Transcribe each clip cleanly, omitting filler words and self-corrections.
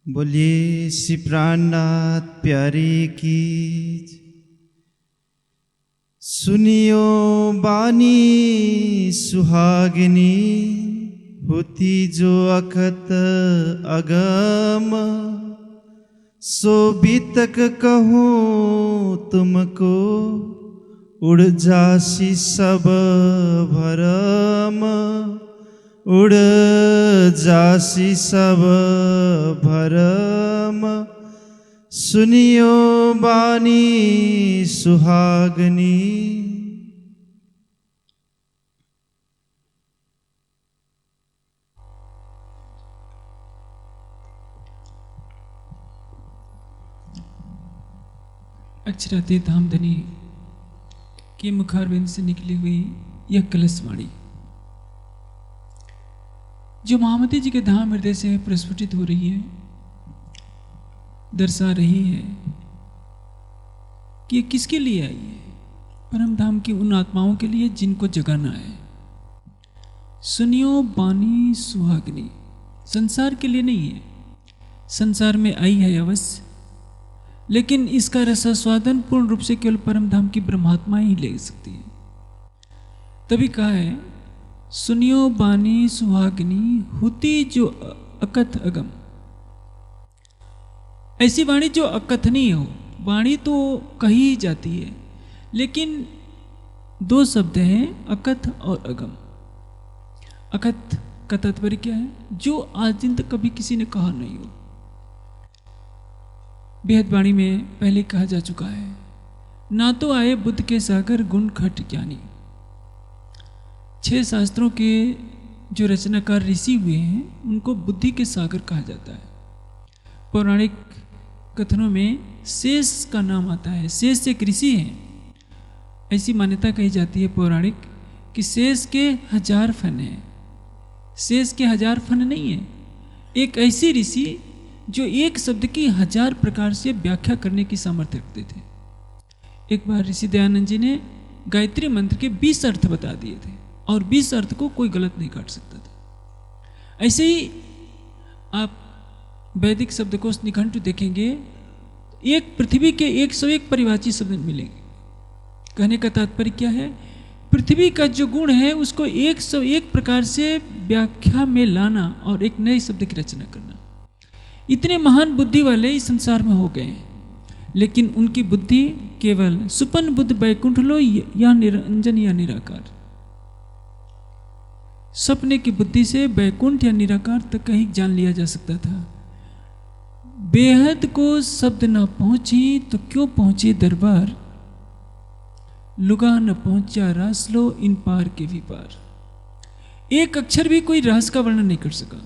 बोलिए श्री प्राणनाथ प्यारे की। सुनियो बानी सुहागिनी, होती जो अखत अगम। सो बीतक कहूँ तुमको, उड़ जासी सब भरम। उड़ जासी सब भरम। सुनियो बानी सुहागनी। अक्षरातीत धामधनी के मुखारविंद से निकली हुई यह कलशवाणी, जो महामती जी के धाम हृदय से प्रस्फुटित हो रही है, दर्शा रही है कि ये किसके लिए आई है। परम धाम की उन आत्माओं के लिए जिनको जगाना है। सुनियो बानी सुहागिनी, संसार के लिए नहीं है। संसार में आई है अवश्य, लेकिन इसका रसास्वादन पूर्ण रूप से केवल परम धाम की ब्रह्मात्मा ही ले सकती है। तभी कहा है, सुनियो बानी सुहागिनी, होती जो अकथ अगम। ऐसी वाणी जो अकथनीय हो। वाणी तो कही ही जाती है, लेकिन दो शब्द हैं, अकथ और अगम। अकथ का तात्पर्य क्या है? जो आज दिन तक कभी किसी ने कहा नहीं हो। बेहद वाणी में पहले कहा जा चुका है, ना तो आए बुद्ध के सागर गुण खट ज्ञानी। 6 शास्त्रों के जो रचनाकार ऋषि हुए हैं, उनको बुद्धि के सागर कहा जाता है। पौराणिक कथनों में शेष का नाम आता है। शेष एक ऋषि हैं। ऐसी मान्यता कही जाती है पौराणिक कि शेष के 1000 फन हैं। शेष के 1000 फन नहीं है। एक ऐसी ऋषि जो एक शब्द की 1000 प्रकार से व्याख्या करने की सामर्थ्य रखते थे। एक बार ऋषि दयानंद जी ने गायत्री मंत्र के 20 अर्थ बता दिए थे, और 20 अर्थ को कोई गलत नहीं काट सकता था। ऐसे ही आप वैदिक शब्दकोश निघंट देखेंगे, एक पृथ्वी के 101 परिभाषी शब्द मिलेंगे। कहने का तात्पर्य क्या है? पृथ्वी का जो गुण है उसको 101 प्रकार से व्याख्या में लाना और एक नए शब्द की रचना करना। इतने महान बुद्धि वाले इस संसार में हो गए, लेकिन उनकी बुद्धि केवल सुपन बुद्ध बैकुंठ लो या निरंजन या निराकार। सपने की बुद्धि से बैकुंठ या निराकार तक कहीं जान लिया जा सकता था। बेहद को शब्द न पहुंची तो क्यों पहुंचे दरबार। लुगा न पहुंचा रास लो इन पार के भी पार। एक अक्षर भी कोई रहस्य का वर्णन नहीं कर सका।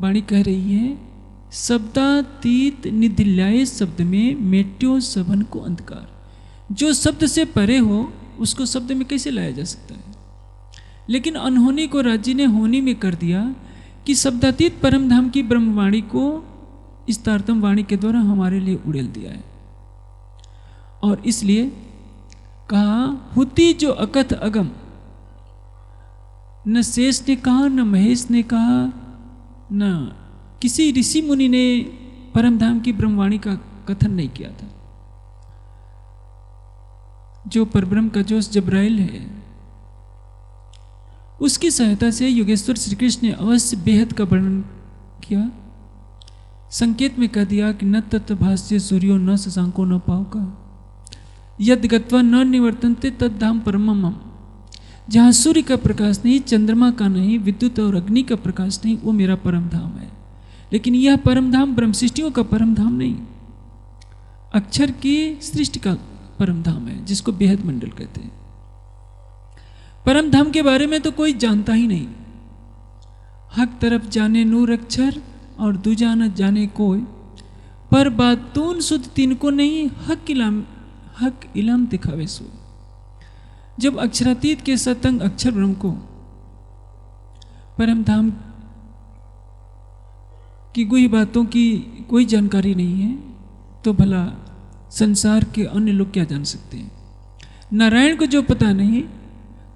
वाणी कह रही है, शब्दातीत निधिल्याए शब्द में मेट्यो सबन को अंधकार। जो शब्द से परे हो उसको शब्द में कैसे लाया जा सकता है? लेकिन अनहोनी को राज्य ने होनी में कर दिया कि शब्दातीत परम धाम की ब्रह्मवाणी को इस तारतम वाणी के द्वारा हमारे लिए उड़ेल दिया है। और इसलिए कहा, होती जो अकथ अगम। न शेष ने कहा, न महेश ने कहा, न किसी ऋषि मुनि ने परम धाम की ब्रह्मवाणी का कथन नहीं किया था। जो परब्रह्म का जोश जब्राइल है, उसकी सहायता से योगेश्वर श्री कृष्ण ने अवश्य बेहद का वर्णन किया। संकेत में कह दिया कि न तत्भाष्य सूर्यो न शशांको न पावका, यद गत्वा न निवर्तन्ते तद धाम परमम। जहाँ सूर्य का प्रकाश नहीं, चंद्रमा का नहीं, विद्युत और अग्नि का प्रकाश नहीं, वो मेरा परम धाम है। लेकिन यह परम धाम ब्रह्म सृष्टियों का परम धाम नहीं, अक्षर की सृष्टि का परम धाम है, जिसको बेहद मंडल कहते हैं। परम धाम के बारे में तो कोई जानता ही नहीं। हक तरफ जाने नूर अक्षर और दूजा न जाने कोई, पर बातून सुध तीन को नहीं, हक इलाम दिखावे सो। जब अक्षरातीत के सतंग अक्षर ब्रह्म को परम धाम की गुही बातों की कोई जानकारी नहीं है, तो भला संसार के अन्य लोग क्या जान सकते हैं? नारायण को जो पता नहीं,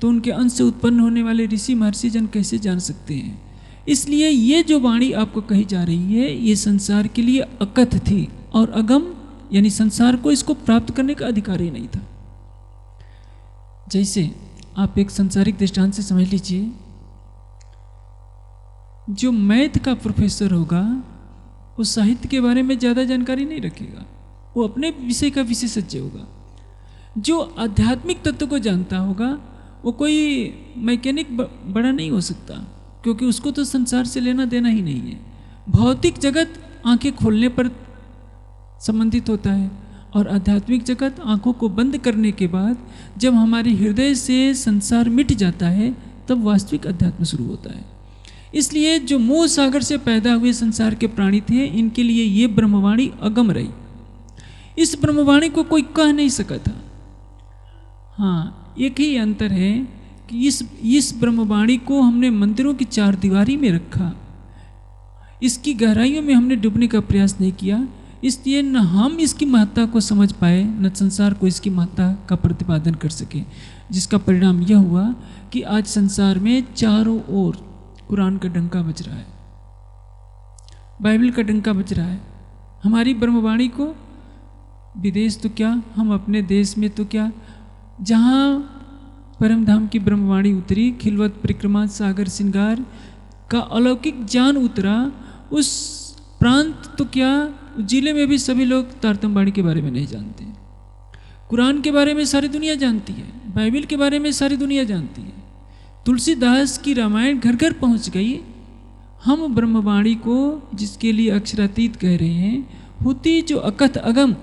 तो उनके अंश से उत्पन्न होने वाले ऋषि महर्षि जन कैसे जान सकते हैं? इसलिए ये जो वाणी आपको कही जा रही है ये संसार के लिए अकथ थी और अगम, यानी संसार को इसको प्राप्त करने का अधिकार ही नहीं था। जैसे आप एक सांसारिक दृष्टांत से समझ लीजिए, जो मैथ का प्रोफेसर होगा वो साहित्य के बारे में ज़्यादा जानकारी नहीं रखेगा, वो अपने विषय का विशेषज्ञ होगा। जो आध्यात्मिक तत्व को जानता होगा वो कोई मैकेनिक बड़ा नहीं हो सकता, क्योंकि उसको तो संसार से लेना देना ही नहीं है। भौतिक जगत आंखें खोलने पर संबंधित होता है और आध्यात्मिक जगत आंखों को बंद करने के बाद जब हमारे हृदय से संसार मिट जाता है तब वास्तविक अध्यात्म शुरू होता है। इसलिए जो मोह सागर से पैदा हुए संसार के प्राणी थे, इनके लिए ये ब्रह्मवाणी अगम रही। इस ब्रह्मवाणी को कोई कह नहीं सका था। हाँ, एक ही अंतर है कि इस ब्रह्मवाणी को हमने मंदिरों की चार दीवारी में रखा, इसकी गहराइयों में हमने डूबने का प्रयास नहीं किया। इसलिए न हम इसकी महत्ता को समझ पाए, न संसार को इसकी महत्ता का प्रतिपादन कर सके, जिसका परिणाम यह हुआ कि आज संसार में चारों ओर कुरान का डंका बज रहा है, बाइबल का डंका बज रहा है। हमारी ब्रह्मवाणी को विदेश तो क्या, हम अपने देश में तो क्या, जहाँ परमधाम की ब्रह्मवाणी उतरी, खिलवत परिक्रमा सागर श्रृंगार का अलौकिक ज्ञान उतरा, उस प्रांत तो क्या, जिले में भी सभी लोग तारतम्य के बारे में नहीं जानते। कुरान के बारे में सारी दुनिया जानती है, बाइबल के बारे में सारी दुनिया जानती है। तुलसीदास की रामायण घर घर पहुंच गई। हम ब्रह्मवाणी को, जिसके लिए अक्षरातीत कह रहे हैं, होती जो अकथ अगम,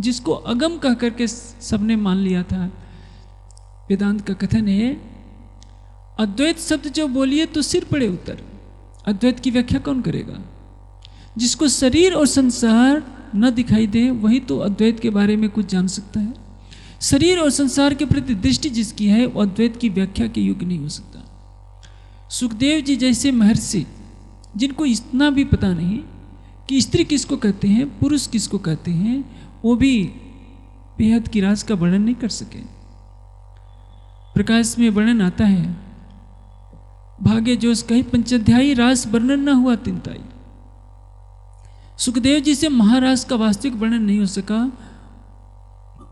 जिसको अगम कह करके सबने मान लिया था। वेदांत का कथन है, अद्वैत शब्द जो बोलिए तो सिर पड़े उतर। अद्वैत की व्याख्या कौन करेगा? जिसको शरीर और संसार न दिखाई दे वही तो अद्वैत के बारे में कुछ जान सकता है। शरीर और संसार के प्रति दृष्टि जिसकी है वो अद्वैत की व्याख्या के योग्य नहीं हो सकता। सुखदेव जी जैसे महर्षि, जिनको इतना भी पता नहीं कि स्त्री किसको कहते हैं, पुरुष किसको कहते हैं, वो भी बेहद की राज का वर्णन नहीं कर सके। प्रकाश में वर्णन आता है, भाग्य जोश कही पंचाध्यायी, रास वर्णन न हुआ तिनताई। सुखदेव जी से महाराज का वास्तविक वर्णन नहीं हो सका।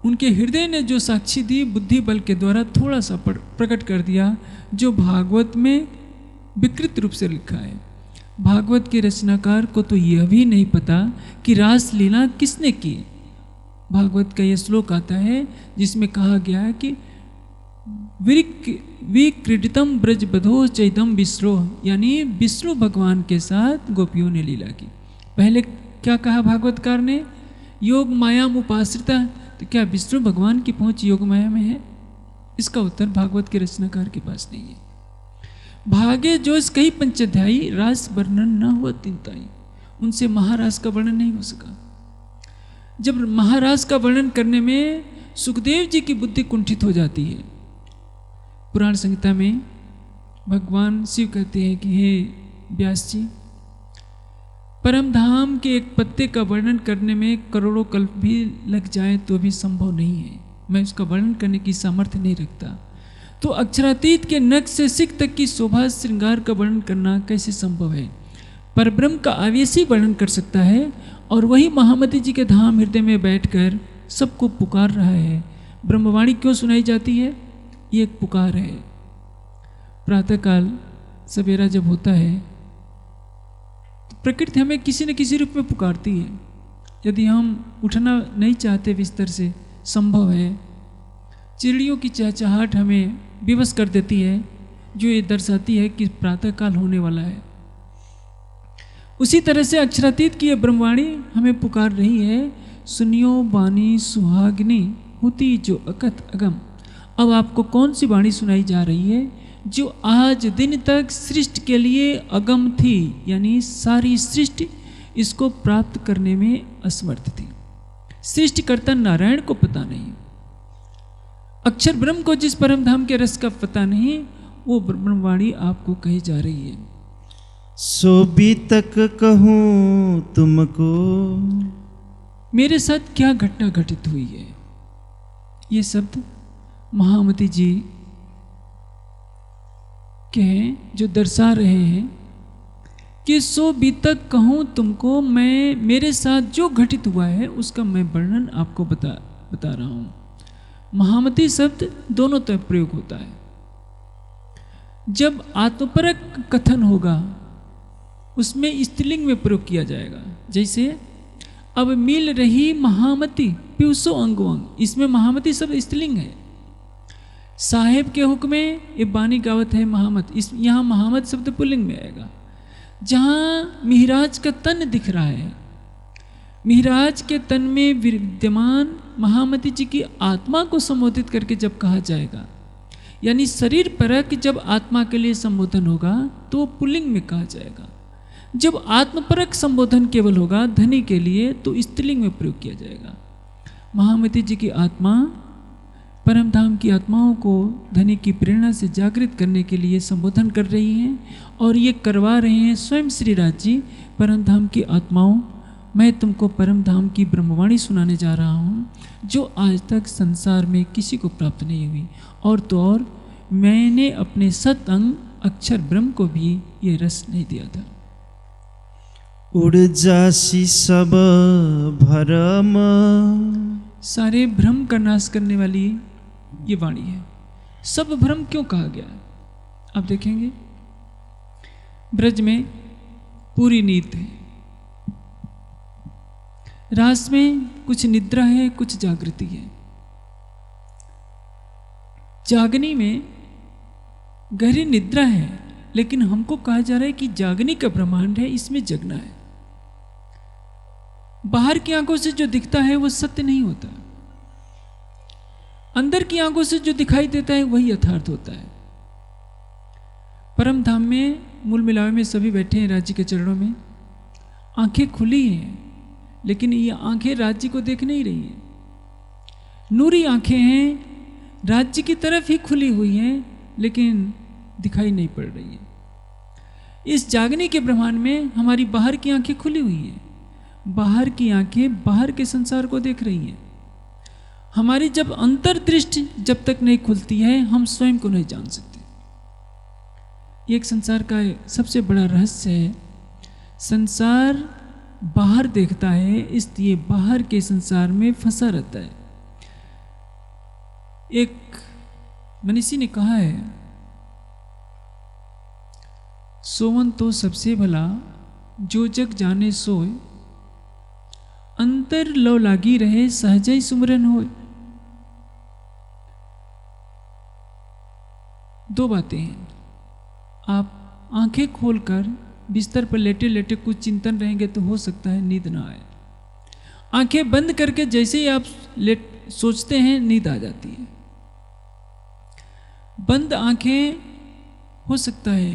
उनके हृदय ने जो साक्षी दी, बुद्धि बल के द्वारा थोड़ा सा प्रकट कर दिया, जो भागवत में विकृत रूप से लिखा है। भागवत के रचनाकार को तो यह भी नहीं पता कि रास लीला किसने की। भागवत का यह श्लोक आता है जिसमें कहा गया है कि विक्रीडितम ब्रजबधो चैदम विष्णु, यानी विष्णु भगवान के साथ गोपियों ने लीला की। पहले क्या कहा भागवतकार ने? योग माया उपाश्रिता। तो क्या विष्णु भगवान की पहुंच योग माया में है? इसका उत्तर भागवत के रचनाकार के पास नहीं है। भाग्य जोश कही पंचाध्यायी, रास वर्णन न हुआ तिनताई। उनसे महाराज का वर्णन नहीं हो सका। जब महाराज का वर्णन करने में सुखदेव जी की बुद्धि कुंठित हो जाती है। पुराण संहिता में भगवान शिव कहते हैं कि हे व्यास जी, परम धाम के एक पत्ते का वर्णन करने में करोड़ों कल्प भी लग जाए तो भी संभव नहीं है। मैं उसका वर्णन करने की सामर्थ्य नहीं रखता। तो अक्षरातीत के नख से सिख तक की शोभा श्रृंगार का वर्णन करना कैसे संभव है? परब्रह्म का आवेशी वर्णन कर सकता है और वही महामती जी के धाम हृदय में बैठकर सबको पुकार रहा है। ब्रह्मवाणी क्यों सुनाई जाती है? ये एक पुकार है। प्रातःकाल सवेरा जब होता है तो प्रकृति हमें किसी न किसी रूप में पुकारती है। यदि हम उठना नहीं चाहते बिस्तर से, संभव है, चिड़ियों की चहचहाहट हमें विवश कर देती है, जो ये दर्शाती है कि प्रातःकाल होने वाला है। उसी तरह से अक्षरातीत की यह ब्रह्मवाणी हमें पुकार रही है, सुनियो वाणी सुहागिनी होती जो अकथ अगम। अब आपको कौन सी वाणी सुनाई जा रही है? जो आज दिन तक सृष्टि के लिए अगम थी, यानी सारी सृष्टि इसको प्राप्त करने में असमर्थ थी। सृष्टिकर्ता नारायण को पता नहीं, अक्षर ब्रह्म को जिस परम धाम के रस का पता नहीं, वो ब्रह्मवाणी आपको कही जा रही है। सो भी तक कहूँ तुमको, मेरे साथ क्या घटना घटित हुई है। ये शब्द महामती जी के हैं जो दर्शा रहे हैं कि सो बीतक कहूँ तुमको, मैं मेरे साथ जो घटित हुआ है उसका मैं वर्णन आपको बता रहा हूँ। महामती शब्द दोनों तरफ प्रयोग होता है। जब आत्मपरक कथन होगा उसमें स्त्रीलिंग में प्रयोग किया जाएगा। जैसे अब मिल रही महामती पीयूषो अंगो अंग, इसमें महामती शब्द स्त्रीलिंग है। साहेब के हुक्म में ये बानी गावत है महामत, इस यहाँ महामत शब्द पुल्लिंग में आएगा। जहाँ मिहिराज का तन दिख रहा है, मिहिराज के तन में विद्यमान महामती जी की आत्मा को संबोधित करके जब कहा जाएगा, यानी शरीर परक जब आत्मा के लिए संबोधन होगा तो वो पुल्लिंग में कहा जाएगा। जब आत्मपरक संबोधन केवल होगा धनी के लिए तो स्त्रीलिंग में प्रयोग किया जाएगा। महामती जी की आत्मा परम धाम की आत्माओं को धनी की प्रेरणा से जागृत करने के लिए संबोधन कर रही हैं और ये करवा रहे हैं स्वयं श्री राज जी। परम धाम की आत्माओं, मैं तुमको परम धाम की ब्रह्मवाणी सुनाने जा रहा हूँ जो आज तक संसार में किसी को प्राप्त नहीं हुई, और तो और मैंने अपने सत अंग अक्षर ब्रह्म को भी ये रस नहीं दिया था। उड़ जासी सब भरम, सारे भ्रम का नाश करने वाली ये वाणी है। सब भ्रम क्यों कहा गया है आप देखेंगे। ब्रज में पूरी नींद है, रास में कुछ निद्रा है कुछ जागृति है। जागनी में गहरी निद्रा है, लेकिन हमको कहा जा रहा है कि जागनी का ब्रह्मांड है, इसमें जगना है। बाहर की आंखों से जो दिखता है वो सत्य नहीं होता, अंदर की आंखों से जो दिखाई देता है वही यथार्थ होता है। परम धाम में मूल मिलावे में सभी बैठे हैं राज्य के चरणों में, आंखें खुली हैं लेकिन ये आंखें राज्य को देख नहीं रही हैं। नूरी आंखें हैं, राज्य की तरफ ही खुली हुई हैं लेकिन दिखाई नहीं पड़ रही है। इस जागने के ब्रह्मांड में हमारी बाहर की आंखें खुली हुई हैं, बाहर की आंखें बाहर के संसार को देख रही हैं। हमारी जब अंतर्दृष्टि जब तक नहीं खुलती है हम स्वयं को नहीं जान सकते। ये एक संसार का सबसे बड़ा रहस्य है। संसार बाहर देखता है इसलिए बाहर के संसार में फंसा रहता है। एक मनीषी ने कहा है, सोवन तो सबसे भला जो जग जाने सोए, अंतर लो लागी रहे सहजई सुमरन होए। दो बातें हैं, आप आंखें खोलकर बिस्तर पर लेटे लेटे कुछ चिंतन रहेंगे तो हो सकता है नींद ना आए। आंखें बंद करके जैसे ही आप सोचते हैं नींद आ जाती है। बंद आंखें हो सकता है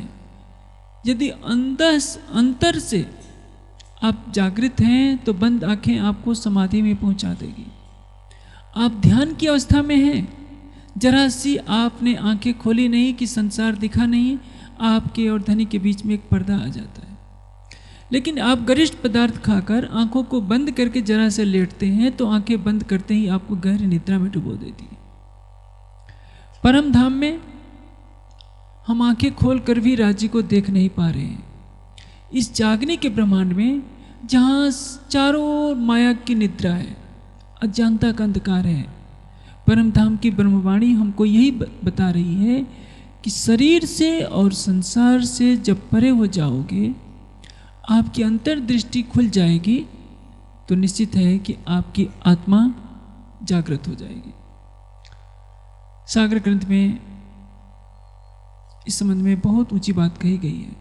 यदि अंतर से आप जागृत हैं तो बंद आंखें आपको समाधि में पहुंचा देगी। आप ध्यान की अवस्था में हैं, जरा सी आपने आंखें खोली नहीं कि संसार दिखा नहीं, आपके और धनी के बीच में एक पर्दा आ जाता है। लेकिन आप गरिष्ठ पदार्थ खाकर आंखों को बंद करके जरा से लेटते हैं तो आंखें बंद करते ही आपको गहरी निद्रा में डुबो देती है। परम धाम में हम आंखें खोलकर भी राज्य को देख नहीं पा रहे हैं। इस जागने के ब्रह्मांड में जहाँ चारों ओर माया की निद्रा है, अज्ञानता का अंधकार है, परम धाम की ब्रह्मवाणी हमको यही बता रही है कि शरीर से और संसार से जब परे हो जाओगे, आपकी अंतर्दृष्टि खुल जाएगी तो निश्चित है कि आपकी आत्मा जागृत हो जाएगी। सागर ग्रंथ में इस संबंध में बहुत ऊंची बात कही गई है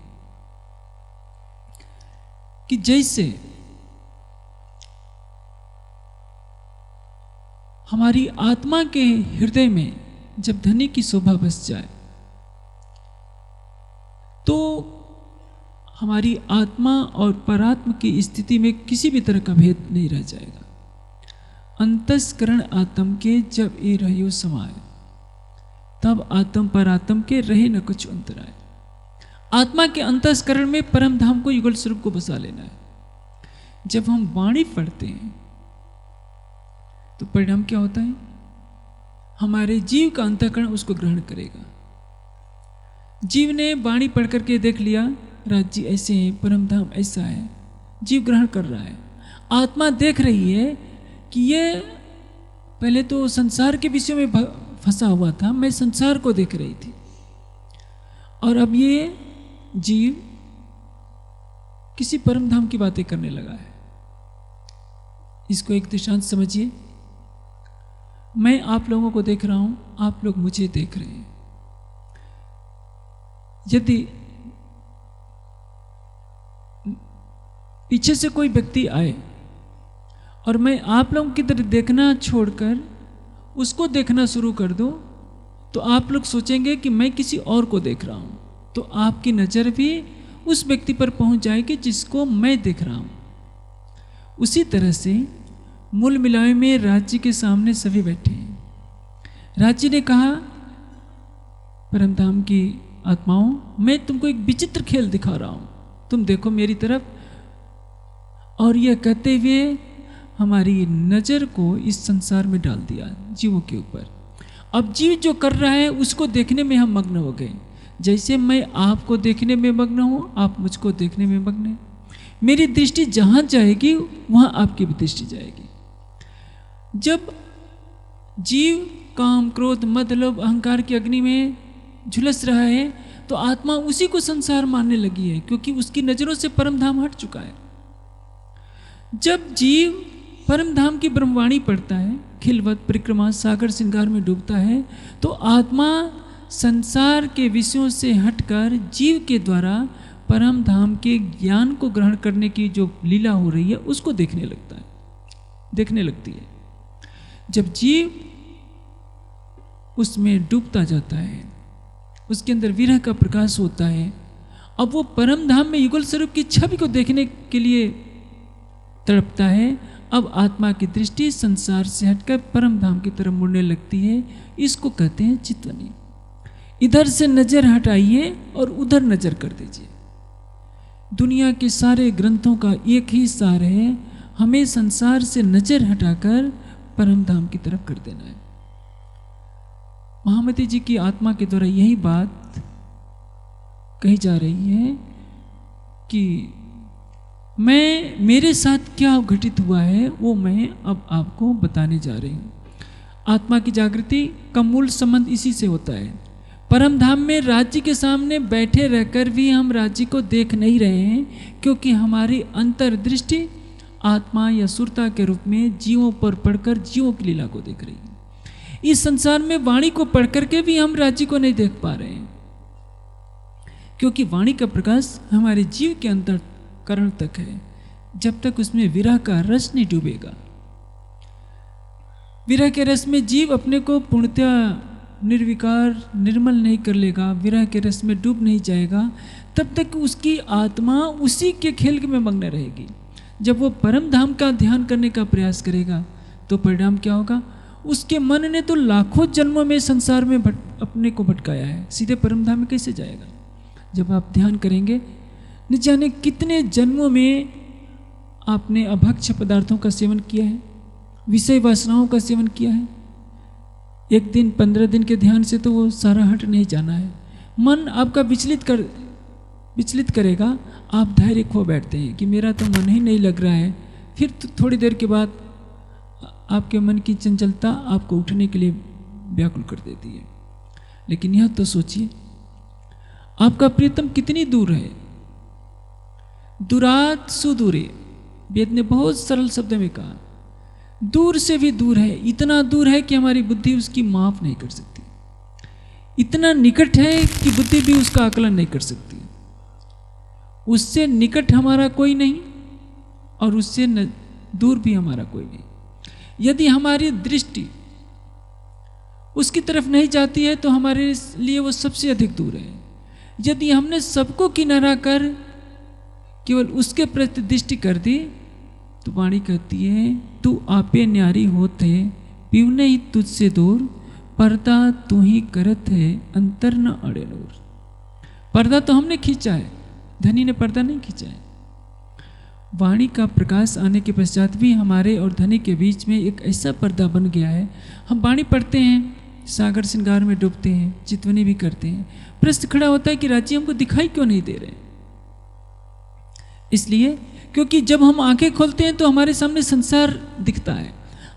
कि जैसे हमारी आत्मा के हृदय में जब धनी की शोभा बस जाए तो हमारी आत्मा और परात्मा की स्थिति में किसी भी तरह का भेद नहीं रह जाएगा। अंतस्करण आत्म के जब ये रहियो समाए, तब आत्म परात्म के रहे न कुछ अंतर आए। आत्मा के अंतस्करण में परम धाम को युगल स्वरूप को बसा लेना है। जब हम वाणी पढ़ते हैं तो परिणाम क्या होता है, हमारे जीव का अंतःकरण उसको ग्रहण करेगा। जीव ने वाणी पढ़ करके देख लिया राज्य ऐसे हैं, परम धाम ऐसा है। जीव ग्रहण कर रहा है, आत्मा देख रही है कि ये पहले तो संसार के विषय में फंसा हुआ था, मैं संसार को देख रही थी, और अब ये जीव किसी परम धाम की बातें करने लगा है। इसको एक दृष्टांत समझिए। मैं आप लोगों को देख रहा हूं, आप लोग मुझे देख रहे हैं। यदि पीछे से कोई व्यक्ति आए और मैं आप लोगों की तरफ देखना छोड़कर उसको देखना शुरू कर दूं, तो आप लोग सोचेंगे कि मैं किसी और को देख रहा हूं, तो आपकी नज़र भी उस व्यक्ति पर पहुंच जाएगी जिसको मैं देख रहा हूं। उसी तरह से मूल मिलावे में राज्य के सामने सभी बैठे हैं। राज्य ने कहा, परमधाम की आत्माओं, मैं तुमको एक विचित्र खेल दिखा रहा हूं, तुम देखो मेरी तरफ। और यह कहते हुए हमारी नज़र को इस संसार में डाल दिया, जीवों के ऊपर। अब जीव जो कर रहा है उसको देखने में हम मग्न हो गए। जैसे मैं आपको देखने में मग्न हूँ, आप मुझको देखने में मग्न हैं। मेरी दृष्टि जहाँ जाएगी वहाँ आपकी भी दृष्टि जाएगी। जब जीव काम, क्रोध, मद, लोभ, अहंकार की अग्नि में झुलस रहा है, तो आत्मा उसी को संसार मानने लगी है, क्योंकि उसकी नज़रों से परम धाम हट चुका है। जब जीव परम धाम की ब्रह्मवाणी पढ़ता है, खिलवत परिक्रमा सागर श्रृंगार में डूबता है, तो आत्मा संसार के विषयों से हटकर जीव के द्वारा परम धाम के ज्ञान को ग्रहण करने की जो लीला हो रही है उसको देखने लगता है, देखने लगती है। जब जीव उसमें डूबता जाता है, उसके अंदर विरह का प्रकाश होता है, अब वो परम धाम में युगल स्वरूप की छवि को देखने के लिए तड़पता है। अब आत्मा की दृष्टि संसार से हटकर परम धाम की तरफ मुड़ने लगती है। इसको कहते हैं चित्वनी। इधर से नजर हटाइए और उधर नजर कर दीजिए। दुनिया के सारे ग्रंथों का एक ही सार है, हमें संसार से नजर हटाकर परम धाम की तरफ कर देना है। महामती जी की आत्मा के द्वारा यही बात कही जा रही है कि मेरे साथ क्या घटित हुआ है वो मैं अब आपको बताने जा रही हूँ। आत्मा की जागृति का मूल संबंध इसी से होता है। परम धाम में राज्य के सामने बैठे रहकर भी हम राज्य को देख नहीं रहे हैं, क्योंकि हमारी अंतर्दृष्टि आत्मा या सुरता के रूप में जीवों पर पढ़कर जीवों की लीला को देख रही है। इस संसार में वाणी को पढ़ करके भी हम राज्य को नहीं देख पा रहे हैं, क्योंकि वाणी का प्रकाश हमारे जीव के अंतःकरण तक है। जब तक उसमें विरह का रस नहीं डूबेगा, विरह के रस में जीव अपने को पूर्णतया निर्विकार निर्मल नहीं कर लेगा, विरह के रस में डूब नहीं जाएगा, तब तक उसकी आत्मा उसी के खेल में मग्न रहेगी। जब वो परम धाम का ध्यान करने का प्रयास करेगा तो परिणाम क्या होगा? उसके मन ने तो लाखों जन्मों में संसार में अपने को भटकाया है, सीधे परम धाम में कैसे जाएगा? जब आप ध्यान करेंगे, न जाने कितने जन्मों में आपने अभक्ष्य पदार्थों का सेवन किया है, विषय वासनाओं का सेवन किया है। एक दिन 15 दिन के ध्यान से तो वो सारा हट नहीं जाना है। मन आपका विचलित करेगा, आप धैर्य खो बैठते हैं कि मेरा तो मन ही नहीं लग रहा है। फिर तो थोड़ी देर के बाद आपके मन की चंचलता आपको उठने के लिए व्याकुल कर देती है। लेकिन यह तो सोचिए, आपका प्रियतम कितनी दूर है। दूरात सुदूरे, वेद ने बहुत सरल शब्द में कहा, दूर से भी दूर है। इतना दूर है कि हमारी बुद्धि उसकी माफ नहीं कर सकती, इतना निकट है कि बुद्धि भी उसका आकलन नहीं कर सकती। उससे निकट हमारा कोई नहीं और उससे दूर भी हमारा कोई नहीं। यदि हमारी दृष्टि उसकी तरफ नहीं जाती है तो हमारे लिए वो सबसे अधिक दूर है। यदि हमने सबको किनारा कर केवल उसके प्रति दृष्टि कर दी तो वाणी कहती है, तू आपे न्यारी होते पीवने ही तुझसे दूर, पर्दा तू ही करत है अंतर न अड़े नूर। पर्दा तो हमने खींचा है, धनी ने पर्दा नहीं खींचा है। वाणी का प्रकाश आने के पश्चात भी हमारे और धनी के बीच में एक ऐसा पर्दा बन गया है। हम वाणी पढ़ते हैं, सागर श्रृंगार में डूबते हैं, चितवनी भी करते हैं। प्रश्न खड़ा होता है कि राज्य हमको दिखाई क्यों नहीं दे रहे? इसलिए क्योंकि जब हम आंखें खोलते हैं तो हमारे सामने संसार दिखता है,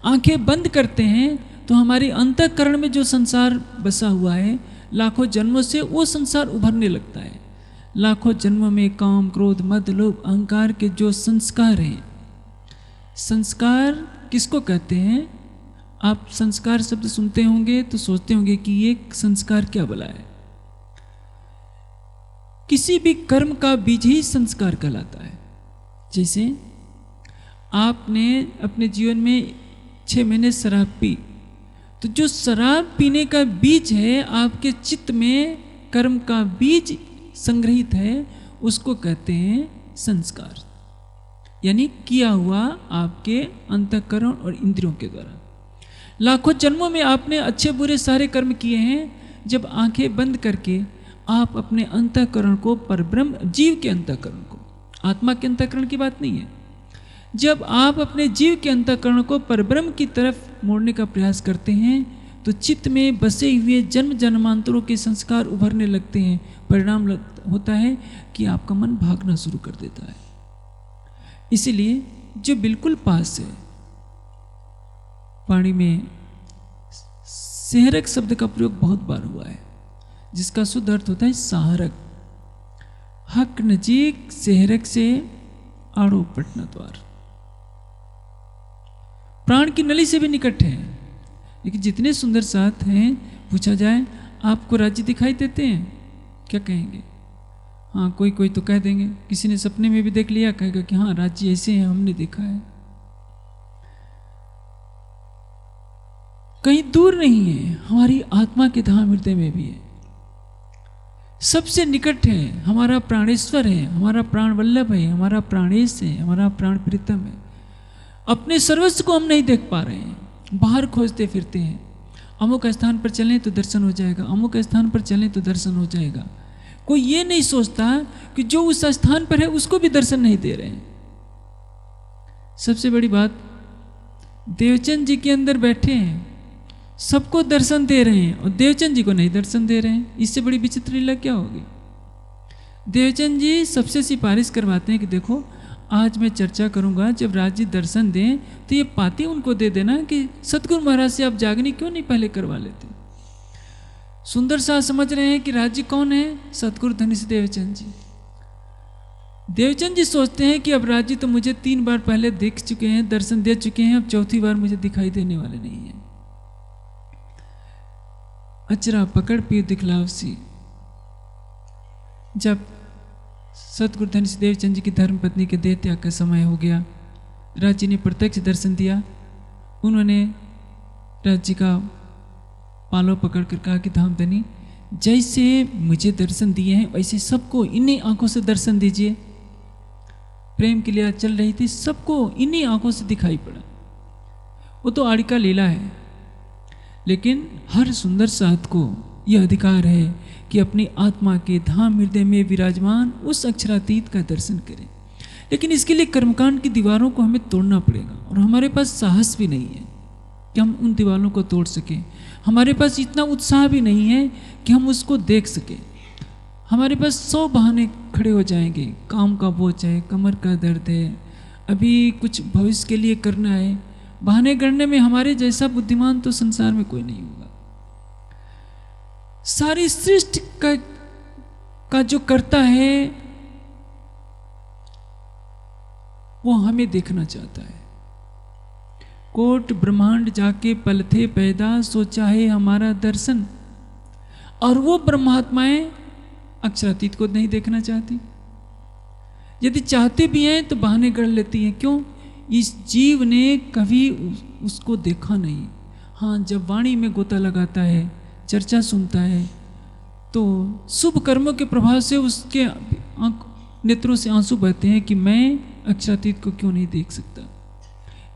आंखें बंद करते हैं तो हमारी अंतःकरण में जो संसार बसा हुआ है लाखों जन्मों से, वो संसार उभरने लगता है। लाखों जन्मों में काम, क्रोध, मद, लोभ, अहंकार के जो संस्कार हैं, संस्कार किसको कहते हैं? आप संस्कार शब्द सुनते होंगे तो सोचते होंगे कि ये संस्कार क्या भला है। किसी भी कर्म का बीज ही संस्कार कहलाता है। जैसे आपने अपने जीवन में 6 महीने शराब पी, तो जो शराब पीने का बीज है, आपके चित्त में कर्म का बीज संग्रहित है, उसको कहते हैं संस्कार, यानी किया हुआ आपके अंतःकरण और इंद्रियों के द्वारा। लाखों जन्मों में आपने अच्छे बुरे सारे कर्म किए हैं। जब आंखें बंद करके आप अपने अंतःकरण को, परब्रह्म जीव के अंतःकरण को, आत्मा के अंतःकरण की बात नहीं है, जब आप अपने जीव के अंतःकरण को परब्रह्म की तरफ मोड़ने का प्रयास करते हैं तो चित्त में बसे हुए जन्म जन्मांतरों के संस्कार उभरने लगते हैं। परिणाम होता है कि आपका मन भागना शुरू कर देता है। इसीलिए जो बिल्कुल पास है, वाणी में सेहरक शब्द का प्रयोग बहुत बार हुआ है, जिसका शुद्ध अर्थ होता है सहारक। हक नजीक सेहरक से आड़ो पटना द्वार, प्राण की नली से भी निकट है। लेकिन जितने सुंदर साथ हैं, पूछा जाए आपको राज्य दिखाई देते हैं, क्या कहेंगे? हाँ, कोई कोई तो कह देंगे, किसी ने सपने में भी देख लिया, कहेगा कि हाँ राज्य ऐसे हैं, हमने देखा है। कहीं दूर नहीं है, हमारी आत्मा के धाम हृदय में भी है, सबसे निकट है। हमारा प्राणेश्वर है, हमारा प्राण वल्लभ है, हमारा प्राणेश है, हमारा प्राण प्रीतम है। अपने सर्वस्व को हम नहीं देख पा रहे हैं, बाहर खोजते फिरते हैं। अमुक स्थान पर चलें तो दर्शन हो जाएगा, अमुक स्थान पर चलें तो दर्शन हो जाएगा। कोई ये नहीं सोचता कि जो उस स्थान पर है उसको भी दर्शन नहीं दे रहे हैं। सबसे बड़ी बात, देवचंद जी के अंदर बैठे हैं, सबको दर्शन दे रहे हैं और देवचंद जी को नहीं दर्शन दे रहे हैं। इससे बड़ी विचित्र लीला क्या होगी? देवचंद जी सबसे सिफारिश करवाते हैं कि देखो, आज मैं चर्चा करूंगा, जब राज जी दर्शन दें तो ये पाती उनको दे देना कि सतगुरु महाराज से आप जागनी क्यों नहीं पहले करवा लेते। सुंदर साह समझ रहे हैं कि राज जी कौन है? सतगुरु धनिष देवचंद जी। देवचंद जी सोचते हैं कि अब राज जी तो मुझे 3 बार पहले देख चुके हैं, दर्शन दे चुके हैं, अब चौथी बार मुझे दिखाई देने वाले नहीं है। अचरा पकड़ पी दिखलावसी। जब सतगुरु धनिष देवचंद जी की धर्मपत्नी के देह त्याग का समय हो गया, राज जी ने प्रत्यक्ष दर्शन दिया। उन्होंने राज जी का पालो पकड़कर कहा कि धामधनी, जैसे मुझे दर्शन दिए हैं वैसे सबको इन्हीं आंखों से दर्शन दीजिए। प्रेम की लीला चल रही थी, सबको इन्हीं आंखों से दिखाई पड़ा। वो तो आड़िका लीला है, लेकिन हर सुंदर साथ को यह अधिकार है कि अपनी आत्मा के धाम हृदय में विराजमान उस अक्षरातीत का दर्शन करें। लेकिन इसके लिए कर्मकांड की दीवारों को हमें तोड़ना पड़ेगा, और हमारे पास साहस भी नहीं है कि हम उन दीवारों को तोड़ सकें। हमारे पास इतना उत्साह भी नहीं है कि हम उसको देख सकें। हमारे पास 100 बहाने खड़े हो जाएंगे, काम का बोझ है, कमर का दर्द है, अभी कुछ भविष्य के लिए करना है। बहाने गढ़ने में हमारे जैसा बुद्धिमान तो संसार में कोई नहीं होगा। सारी सृष्टि का जो करता है वो हमें देखना चाहता है। कोट ब्रह्मांड जाके पलथे पैदा, सोचा है हमारा दर्शन। और वो ब्रह्मात्माएं अक्षरातीत को नहीं देखना चाहती। यदि चाहते भी हैं तो बहाने गढ़ लेती हैं। क्यों? इस जीव ने कभी उसको देखा नहीं। हाँ, जब वाणी में गोता लगाता है, चर्चा सुनता है, तो शुभ कर्मों के प्रभाव से उसके नेत्रों से आंसू बहते हैं कि मैं अक्षरातीत को क्यों नहीं देख सकता।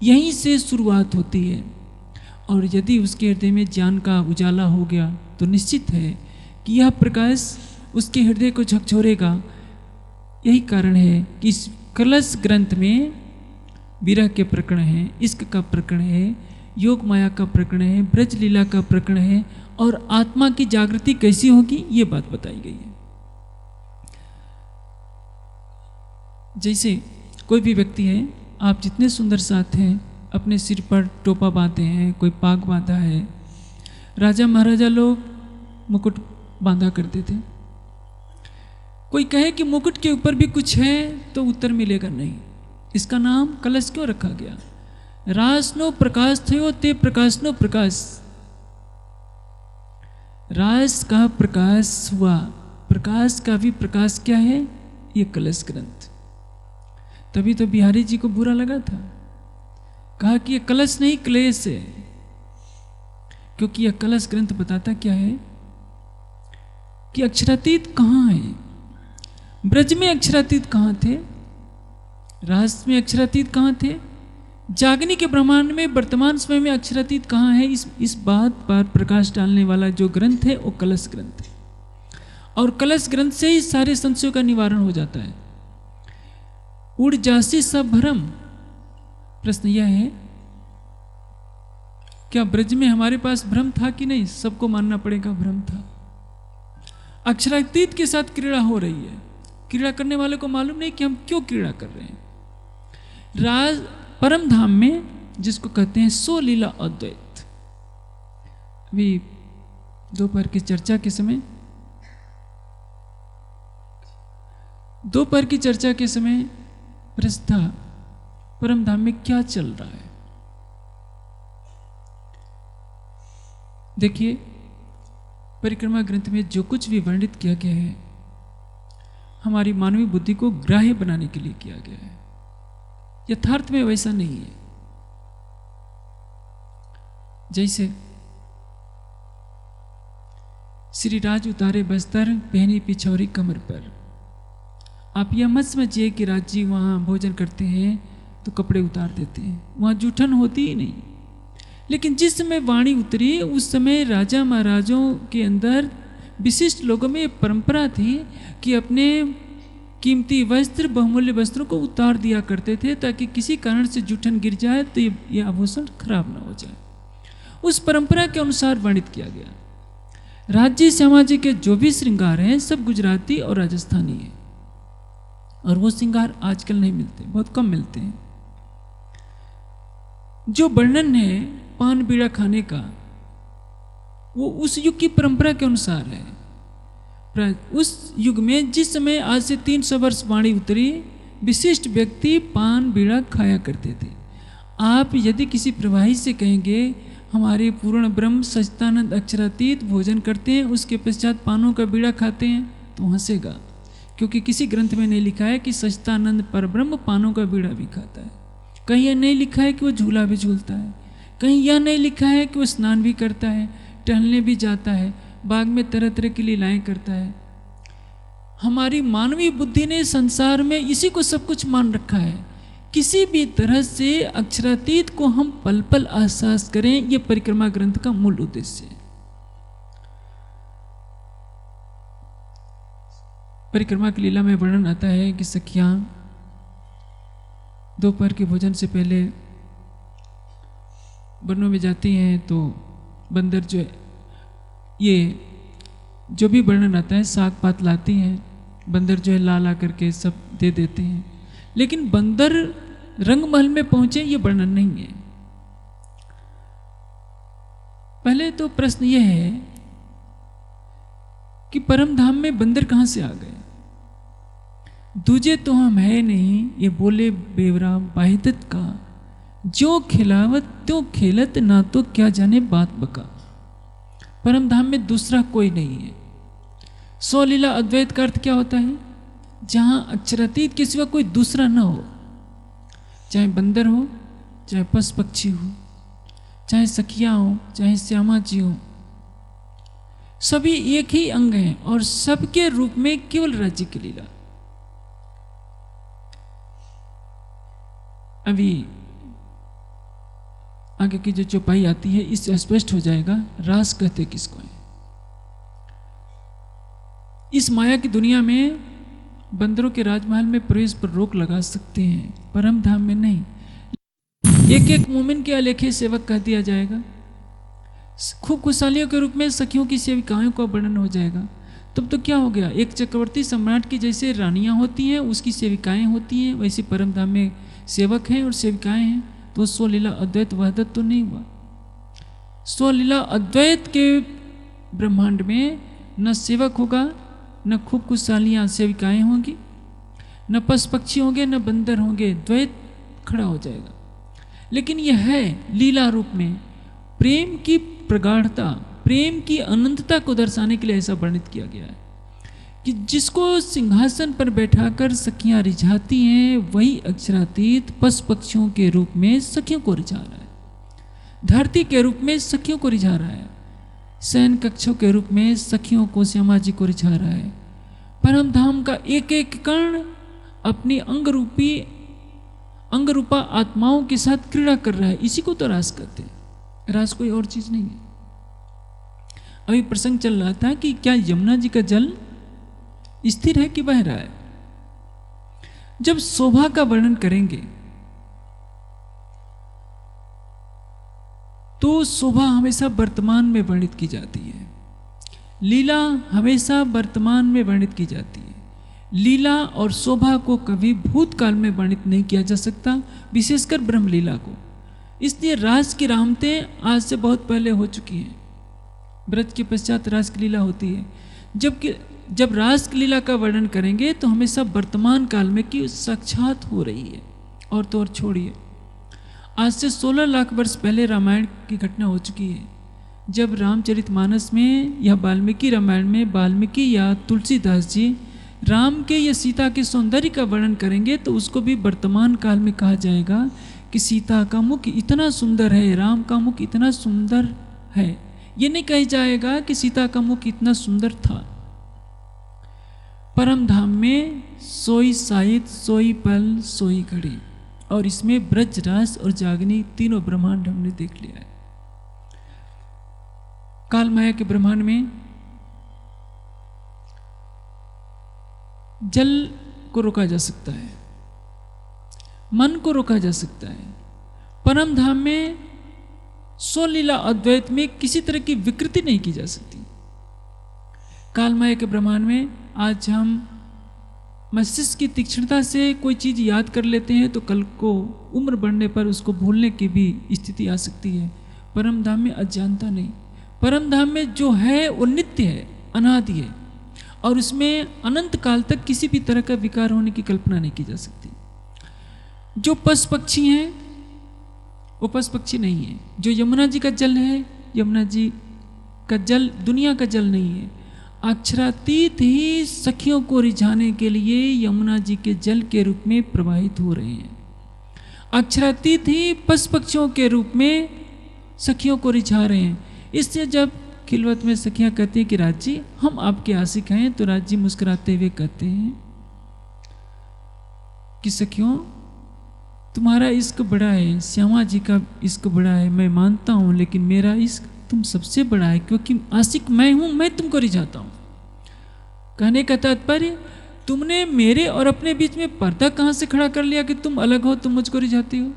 यहीं से शुरुआत होती है। और यदि उसके हृदय में ज्ञान का उजाला हो गया तो निश्चित है कि यह प्रकाश उसके हृदय को झकझोरेगा। यही कारण है कि इस कलश ग्रंथ में विरह के प्रकरण है, इश्क का प्रकरण है, योग माया का प्रकरण है, ब्रज लीला का प्रकरण है, और आत्मा की जागृति कैसी होगी ये बात बताई गई है। जैसे कोई भी व्यक्ति है, आप जितने सुंदर साथ हैं, अपने सिर पर टोपा बांधे हैं, कोई पाग बांधा है। राजा महाराजा लोग मुकुट बांधा करते थे। कोई कहे कि मुकुट के ऊपर भी कुछ है तो उत्तर मिलेगा नहीं। इसका नाम कलश क्यों रखा गया? रासनो प्रकाश थयो ते प्रकाशनो प्रकाश। रास का प्रकाश हुआ, प्रकाश का भी प्रकाश क्या है? ये कलश ग्रंथ। तभी तो बिहारी जी को बुरा लगा था, कहा कि ये कलश नहीं क्लेश है, क्योंकि यह कलश ग्रंथ बताता क्या है कि अक्षरातीत कहाँ है। ब्रज में अक्षरातीत कहाँ थे? रास में अक्षरातीत कहाँ थे? जागनी के ब्रह्मांड में वर्तमान समय में अक्षरातीत कहाँ है? इस बात पर प्रकाश डालने वाला जो ग्रंथ है वो कलश ग्रंथ है। और कलश ग्रंथ से ही सारे संशयों का निवारण हो जाता है। उड़ जासी सब भरम। प्रश्न यह है, क्या ब्रज में हमारे पास भ्रम था कि नहीं? सबको मानना पड़ेगा भ्रम था। अक्षरातीत के साथ क्रीड़ा हो रही है। क्रीड़ा करने वाले को मालूम नहीं कि हम क्यों क्रीड़ा कर रहे हैं। राज परम धाम में जिसको कहते हैं सो लीला अद्वैत। अभी दोपहर की चर्चा के समय, दोपहर की चर्चा के समय प्रश्न था, परम धाम में क्या चल रहा है? देखिए, परिक्रमा ग्रंथ में जो कुछ भी वर्णित किया गया है हमारी मानवीय बुद्धि को ग्राह्य बनाने के लिए किया गया है। यथार्थ में वैसा नहीं है। जैसे श्री राज उतारे बस्तर, पहनी पिछौरी कमर पर। आप यह मत समझिए कि राज जी वहां भोजन करते हैं तो कपड़े उतार देते हैं, वहां जूठन होती ही नहीं। लेकिन जिस समय वाणी उतरी उस समय राजा महाराजों के अंदर विशिष्ट लोगों में परंपरा थी कि अपने कीमती वस्त्र, बहुमूल्य वस्त्रों को उतार दिया करते थे ताकि किसी कारण से जूठन गिर जाए तो ये आभूषण खराब ना हो जाए। उस परंपरा के अनुसार वर्णित किया गया। राज्य श्यामा जी के जो भी श्रृंगार हैं सब गुजराती और राजस्थानी हैं, और वो श्रृंगार आजकल नहीं मिलते, बहुत कम मिलते हैं। जो वर्णन है पान बीड़ा खाने का, वो उस युग की परंपरा के अनुसार है। उस युग में जिस समय आज से 300 वर्ष वाणी उतरी, विशिष्ट व्यक्ति पान बीड़ा खाया करते थे। आप यदि किसी प्रवाही से कहेंगे हमारे पूर्ण ब्रह्म सच्चिदानंद अक्षरातीत भोजन करते हैं, उसके पश्चात पानों का बीड़ा खाते हैं, तो हंसेगा, क्योंकि किसी ग्रंथ में नहीं लिखा है कि सच्चिदानंद परब्रह्म पानों का बीड़ा भी खाता है। कहीं यह नहीं लिखा है कि वो झूला भी झूलता है, कहीं यह नहीं लिखा है कि वो स्नान भी करता है, टहलने भी जाता है, बाग में तरह तरह की लीलाएं करता है। हमारी मानवीय बुद्धि ने संसार में इसी को सब कुछ मान रखा है। किसी भी तरह से अक्षरातीत को हम पल पल एहसास करें, यह परिक्रमा ग्रंथ का मूल उद्देश्य है। परिक्रमा की लीला में वर्णन आता है कि सखियां दोपहर के भोजन से पहले वनों में जाती हैं तो बंदर जो है, ये जो भी वर्णन आता है, साग पात लाती हैं, बंदर जो है ला ला करके सब दे देते हैं। लेकिन बंदर रंगमहल में पहुंचे ये वर्णन नहीं है। पहले तो प्रश्न यह है कि परम धाम में बंदर कहां से आ गए? दूजे तो हम है नहीं, ये बोले बेवरा वाहिदत का, जो खिलावत त्यों खेलत, ना तो क्या जाने बात बका। परम धाम में दूसरा कोई नहीं है। सो लीला अद्वैत का अर्थ क्या होता है? जहां अक्षरातीत के सिवा कोई दूसरा न हो, चाहे बंदर हो, चाहे पशु पक्षी हो, चाहे सखियां हो, चाहे श्यामा जी हो, सभी एक ही अंग हैं और सबके रूप में केवल राज्य की लीला। अभी आगे की जो चौपाई आती है इससे स्पष्ट हो जाएगा रास कहते किसको है। इस माया की दुनिया में बंदरों के राजमहल में प्रवेश पर रोक लगा सकते हैं, परम धाम में नहीं। एक एक मोमिन के अलेखे सेवक कह दिया जाएगा, खूब खुशहालियों के रूप में सखियों की सेविकाओं का वर्णन हो जाएगा। तब तो क्या हो गया, एक चक्रवर्ती सम्राट की जैसे रानियां होती हैं उसकी सेविकाएं होती हैं, वैसे परम धाम में सेवक हैं और सेविकाएं हैं। तो स्वलीला अद्वैत वहदत तो नहीं हुआ। स्वलीला अद्वैत के ब्रह्मांड में न सेवक होगा, न खूब कुछ सालियाँ सेविकाएं होंगी, न पशु पक्षी होंगे, न बंदर होंगे, द्वैत खड़ा हो जाएगा। लेकिन यह है लीला रूप में प्रेम की प्रगाढ़ता, प्रेम की अनंतता को दर्शाने के लिए ऐसा वर्णित किया गया है कि जिसको सिंहासन पर बैठाकर सखियां रिझाती हैं, वही अक्षरातीत पशु पक्षियों के रूप में सखियों को रिझा रहा है, धरती के रूप में सखियों को रिझा रहा है, शयन कक्षों के रूप में सखियों को श्यामा जी को रिझा रहा है। परम धाम का एक एक कण अपनी अंग रूपा आत्माओं के साथ क्रीड़ा कर रहा है। इसी को तो रास कहते हैं, रास कोई और चीज नहीं है। अभी प्रसंग चल रहा था कि क्या यमुना जी का जल स्थिर है कि बह रहा है। जब शोभा का वर्णन करेंगे तो शोभा हमेशा वर्तमान में वर्णित की जाती है, लीला हमेशा वर्तमान में वर्णित की जाती है। लीला और शोभा को कभी भूतकाल में वर्णित नहीं किया जा सकता, विशेषकर ब्रह्मलीला को। इसलिए रास की रामतें आज से बहुत पहले हो चुकी हैं। व्रत के पश्चात रास की लीला होती है। जब रास की लीला का वर्णन करेंगे तो हमेशा वर्तमान काल में की साक्षात हो रही है। और तो और छोड़िए, आज से 16 लाख वर्ष पहले रामायण की घटना हो चुकी है। जब रामचरितमानस में या वाल्मीकि रामायण में वाल्मीकि या तुलसीदास जी राम के या सीता के सौंदर्य का वर्णन करेंगे तो उसको भी वर्तमान काल में कहा जाएगा कि सीता का मुख इतना सुंदर है, राम का मुख इतना सुंदर है। ये नहीं कहा जाएगा कि सीता का मुख इतना सुंदर था। परम धाम में सोई साहित, सोई पल, सोई घड़ी, और इसमें ब्रज रास और जागनी तीनों ब्रह्मांड हमने देख लिया है। काल माया के ब्रह्मांड में जल को रोका जा सकता है, मन को रोका जा सकता है। परम धाम में स्वलीला अद्वैत में किसी तरह की विकृति नहीं की जा सकती। काल माया के ब्रह्मांड में आज हम मस्तिष्क की तीक्ष्णता से कोई चीज याद कर लेते हैं तो कल को उम्र बढ़ने पर उसको भूलने की भी स्थिति आ सकती है। परम धाम में अज्ञानता नहीं। परम धाम में जो है वो नित्य है, अनादि है, और उसमें अनंत काल तक किसी भी तरह का विकार होने की कल्पना नहीं की जा सकती। जो पशु पक्षी हैं वो पशु पक्षी नहीं है। जो यमुना जी का जल है, यमुना जी का जल दुनिया का जल नहीं है। अक्षरातीत ही सखियों को रिझाने के लिए यमुना जी के जल के रूप में प्रवाहित हो रहे हैं। अक्षरातीत ही पशु पक्षियों के रूप में सखियों को रिझा रहे हैं। इससे जब खिलवत में सखियां कहती हैं कि राज जी हम आपके आशिक हैं, तो राज जी मुस्कुराते हुए कहते हैं कि सखियों तुम्हारा इश्क बड़ा है, श्यामा जी का इश्क बड़ा है, मैं मानता हूं, लेकिन मेरा इश्क तुम सबसे बड़ा है, क्योंकि आशिक मैं हूं, मैं तुमको रिझाता हूं। कहने का तात्पर्य, तुमने मेरे और अपने बीच में पर्दा कहां से खड़ा कर लिया कि तुम अलग हो, तुम मुझको रिझाती हो।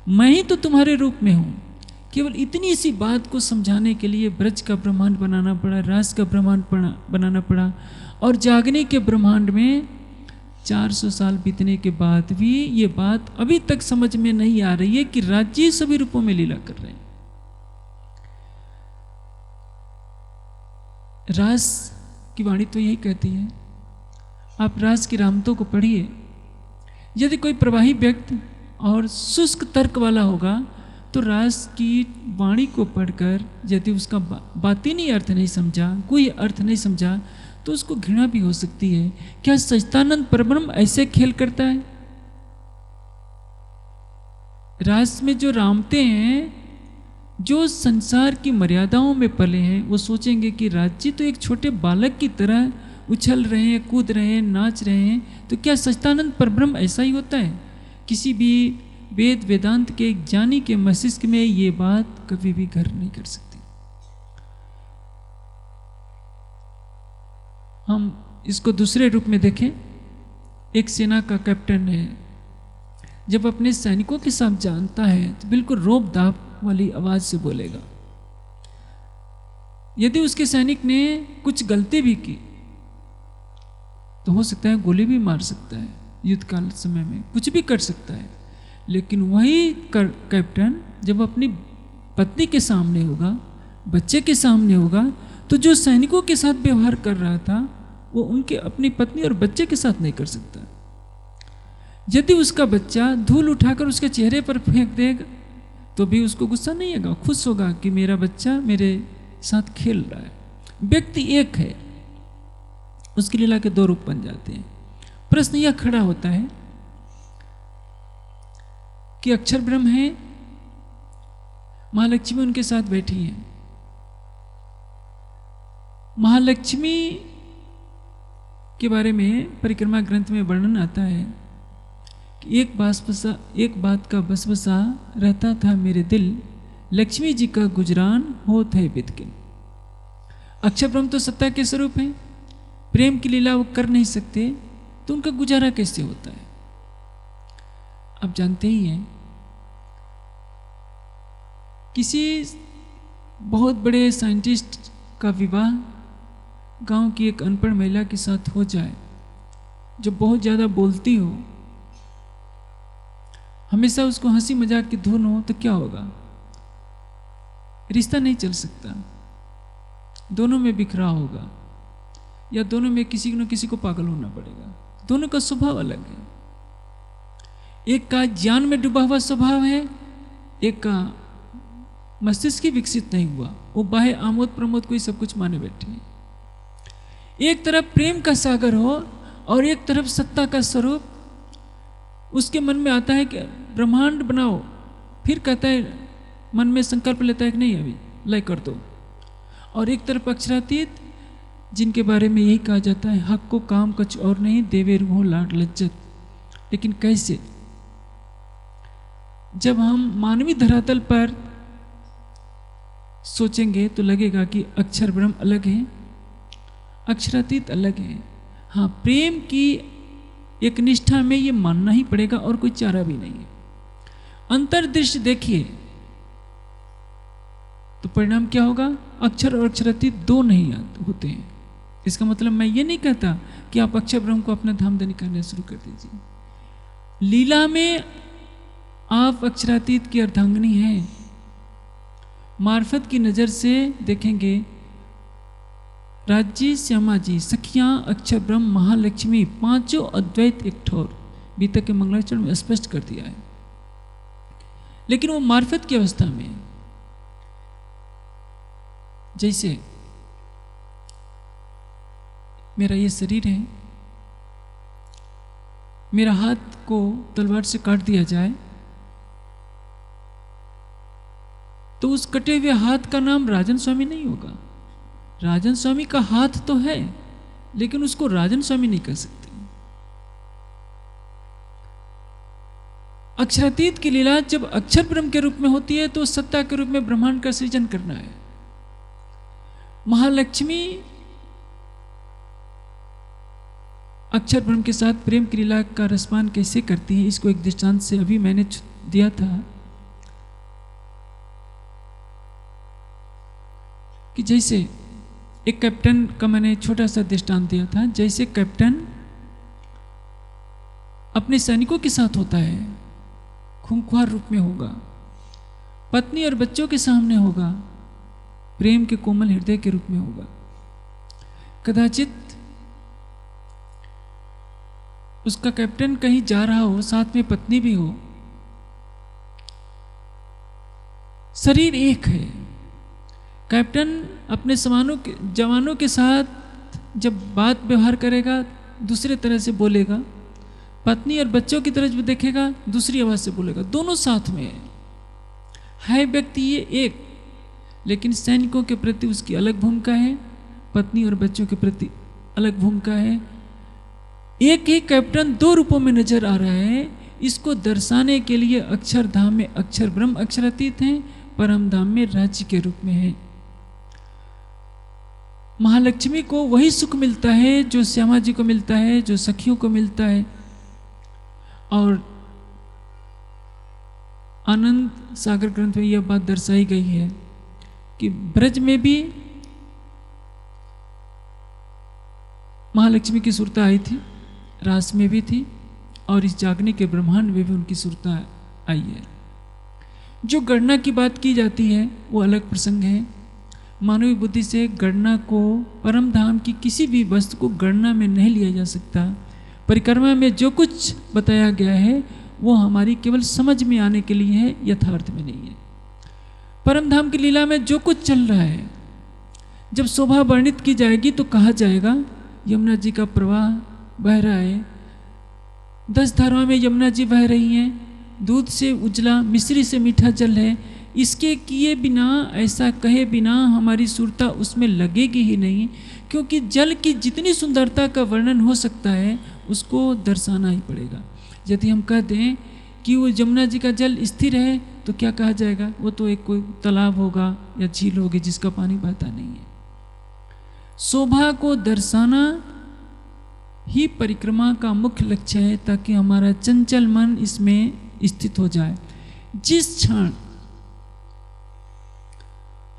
मैं ही तो तुम्हारे रूप में हूं। केवल इतनी सी बात को समझाने के लिए ब्रज का ब्रह्मांड बनाना पड़ा, रास का ब्रह्मांड बनाना पड़ा, और जागने के ब्रह्मांड में 400 साल बीतने के बाद भी ये बात अभी तक समझ में नहीं आ रही है कि राज्य सभी रूपों में लीला कर रहे हैं। रास की वाणी तो यही कहती है। आप रास की रामतों को पढ़िए। यदि कोई प्रवाही व्यक्ति और शुष्क तर्क वाला होगा तो रास की वाणी को पढ़कर यदि उसका बातिनी अर्थ नहीं समझा, कोई अर्थ नहीं समझा, तो उसको घृणा भी हो सकती है। क्या सच्चिदानंद परब्रह्म ऐसे खेल करता है? रास में जो रामते हैं, जो संसार की मर्यादाओं में पले हैं, वो सोचेंगे कि राज्य तो एक छोटे बालक की तरह उछल रहे हैं, कूद रहे हैं, नाच रहे हैं, तो क्या सच्चिदानंद परब्रह्म ऐसा ही होता है? किसी भी वेद वेदांत के एक ज्ञानी के मस्तिष्क में ये बात कभी भी घर नहीं कर सकती। हम इसको दूसरे रूप में देखें। एक सेना का कैप्टन है, जब अपने सैनिकों के साथ जानता है तो बिल्कुल रोब दाब वाली आवाज से बोलेगा। यदि उसके सैनिक ने कुछ गलती भी की तो हो सकता है गोली भी मार सकता है, युद्ध काल समय में कुछ भी कर सकता है। लेकिन वही कैप्टन जब अपनी पत्नी के सामने होगा, बच्चे के सामने होगा, तो जो सैनिकों के साथ व्यवहार कर रहा था वो उनके अपनी पत्नी और बच्चे के साथ नहीं कर सकता। यदि उसका बच्चा धूल उठाकर उसके चेहरे पर फेंक देगा तो भी उसको गुस्सा नहीं आएगा, खुश होगा कि मेरा बच्चा मेरे साथ खेल रहा है। व्यक्ति एक है, उसकी लीला के दो रूप बन जाते हैं। प्रश्न यह खड़ा होता है कि अक्षर ब्रह्म है, महालक्ष्मी उनके साथ बैठी है। महालक्ष्मी के बारे में परिक्रमा ग्रंथ में वर्णन आता है कि एक बात का बसबसा रहता था मेरे दिल, लक्ष्मी जी का गुजरान होत है बिदकिन। अक्षर ब्रह्म तो सत्ता के स्वरूप है, प्रेम की लीला वो कर नहीं सकते, तो उनका गुजारा कैसे होता है? आप जानते ही हैं, किसी बहुत बड़े साइंटिस्ट का विवाह गांव की एक अनपढ़ महिला के साथ हो जाए, जो बहुत ज़्यादा बोलती हो, हमेशा उसको हंसी मजाक की धुन हो, तो क्या होगा? रिश्ता नहीं चल सकता, दोनों में बिखराव होगा, या दोनों में किसी न किसी को पागल होना पड़ेगा। दोनों का स्वभाव अलग है, एक का ज्ञान में डूबा हुआ स्वभाव है, एक का मस्तिष्क विकसित नहीं हुआ, वो बाह्य आमोद प्रमोद को ही सब कुछ माने बैठे हैं। एक तरफ प्रेम का सागर हो और एक तरफ सत्ता का स्वरूप, उसके मन में आता है कि ब्रह्मांड बनाओ, फिर कहता है, मन में संकल्प लेता है कि नहीं अभी लय कर दो। और एक तरफ अक्षरातीत, जिनके बारे में यही कहा जाता है, हक को काम कुछ और नहीं, देवे रूह लाड लज्जत। लेकिन कैसे? जब हम मानवीय धरातल पर सोचेंगे तो लगेगा कि अक्षर ब्रह्म अलग है, अक्षरातीत अलग है। हाँ, प्रेम की एक निष्ठा में ये मानना ही पड़ेगा और कोई चारा भी नहीं है। अंतर्दृष्टि देखिए तो परिणाम क्या होगा? अक्षर और अक्षरातीत दो नहीं होते हैं। इसका मतलब मैं ये नहीं कहता कि आप अक्षर ब्रह्म को अपना धामधनी करना शुरू कर दीजिए। लीला में आप अक्षरातीत की अर्धांगिनी हैं। मार्फत की नजर से देखेंगे, राज्य श्यामा जी, सखियां, अक्षर ब्रह्म, महालक्ष्मी, पांचों अद्वैत एक ठोर, बीतक के मंगलाचरण में स्पष्ट कर दिया है। लेकिन वो मार्फत की अवस्था में, जैसे मेरा ये शरीर है, मेरा हाथ को तलवार से काट दिया जाए तो उस कटे हुए हाथ का नाम राजन स्वामी नहीं होगा। राजन स्वामी का हाथ तो है, लेकिन उसको राजन स्वामी नहीं कह सकते। अक्षरातीत की लीला जब अक्षर ब्रह्म के रूप में होती है तो सत्ता के रूप में ब्रह्मांड का सृजन करना है। महालक्ष्मी अक्षर ब्रह्म के साथ प्रेम की लीला का रसपान कैसे करती है, इसको एक दृष्टांत से अभी मैंने दिया था कि जैसे एक कैप्टन का मैंने छोटा सा दृष्टांत दिया था। जैसे कैप्टन अपने सैनिकों के साथ होता है, खूंखार रूप में होगा, पत्नी और बच्चों के सामने होगा, प्रेम के कोमल हृदय के रूप में होगा। कदाचित उसका कैप्टन कहीं जा रहा हो, साथ में पत्नी भी हो, शरीर एक है। कैप्टन अपने जवानों के साथ जब बात व्यवहार करेगा दूसरे तरह से बोलेगा, पत्नी और बच्चों की तरफ देखेगा दूसरी आवाज से बोलेगा, दोनों साथ में है व्यक्ति ये एक, लेकिन सैनिकों के प्रति उसकी अलग भूमिका है, पत्नी और बच्चों के प्रति अलग भूमिका है। एक ही कैप्टन दो रूपों में नजर आ रहा है। इसको दर्शाने के लिए अक्षरधाम में अक्षर ब्रह्म अक्षरातीत हैं, परम धाम में राज्य के रूप में है। महालक्ष्मी को वही सुख मिलता है जो श्यामा जी को मिलता है, जो सखियों को मिलता है। और आनंद सागर ग्रंथ में यह बात दर्शाई गई है कि ब्रज में भी महालक्ष्मी की सुरता आई थी, रास में भी थी, और इस जागने के ब्रह्मांड में भी उनकी सुरता आई है। जो गणना की बात की जाती है वो अलग प्रसंग है। मानवीय बुद्धि से गणना को, परम धाम की किसी भी वस्तु को गणना में नहीं लिया जा सकता। परिक्रमा में जो कुछ बताया गया है वो हमारी केवल समझ में आने के लिए है, यथार्थ में नहीं है। परम धाम की लीला में जो कुछ चल रहा है, जब शोभा वर्णित की जाएगी तो कहा जाएगा यमुना जी का प्रवाह बह रहा है, 10 धाराओं में यमुना जी बह रही हैं, दूध से उजला, मिश्री से मीठा जल है। इसके किए बिना, ऐसा कहे बिना हमारी सुरता उसमें लगेगी ही नहीं, क्योंकि जल की जितनी सुंदरता का वर्णन हो सकता है उसको दर्शाना ही पड़ेगा। यदि हम कह दें कि वो यमुना जी का जल स्थिर है तो क्या कहा जाएगा? वो तो एक कोई तालाब होगा या झील होगी जिसका पानी बहता नहीं है। शोभा को दर्शाना ही परिक्रमा का मुख्य लक्ष्य है, ताकि हमारा चंचल मन इसमें स्थित हो जाए। जिस क्षण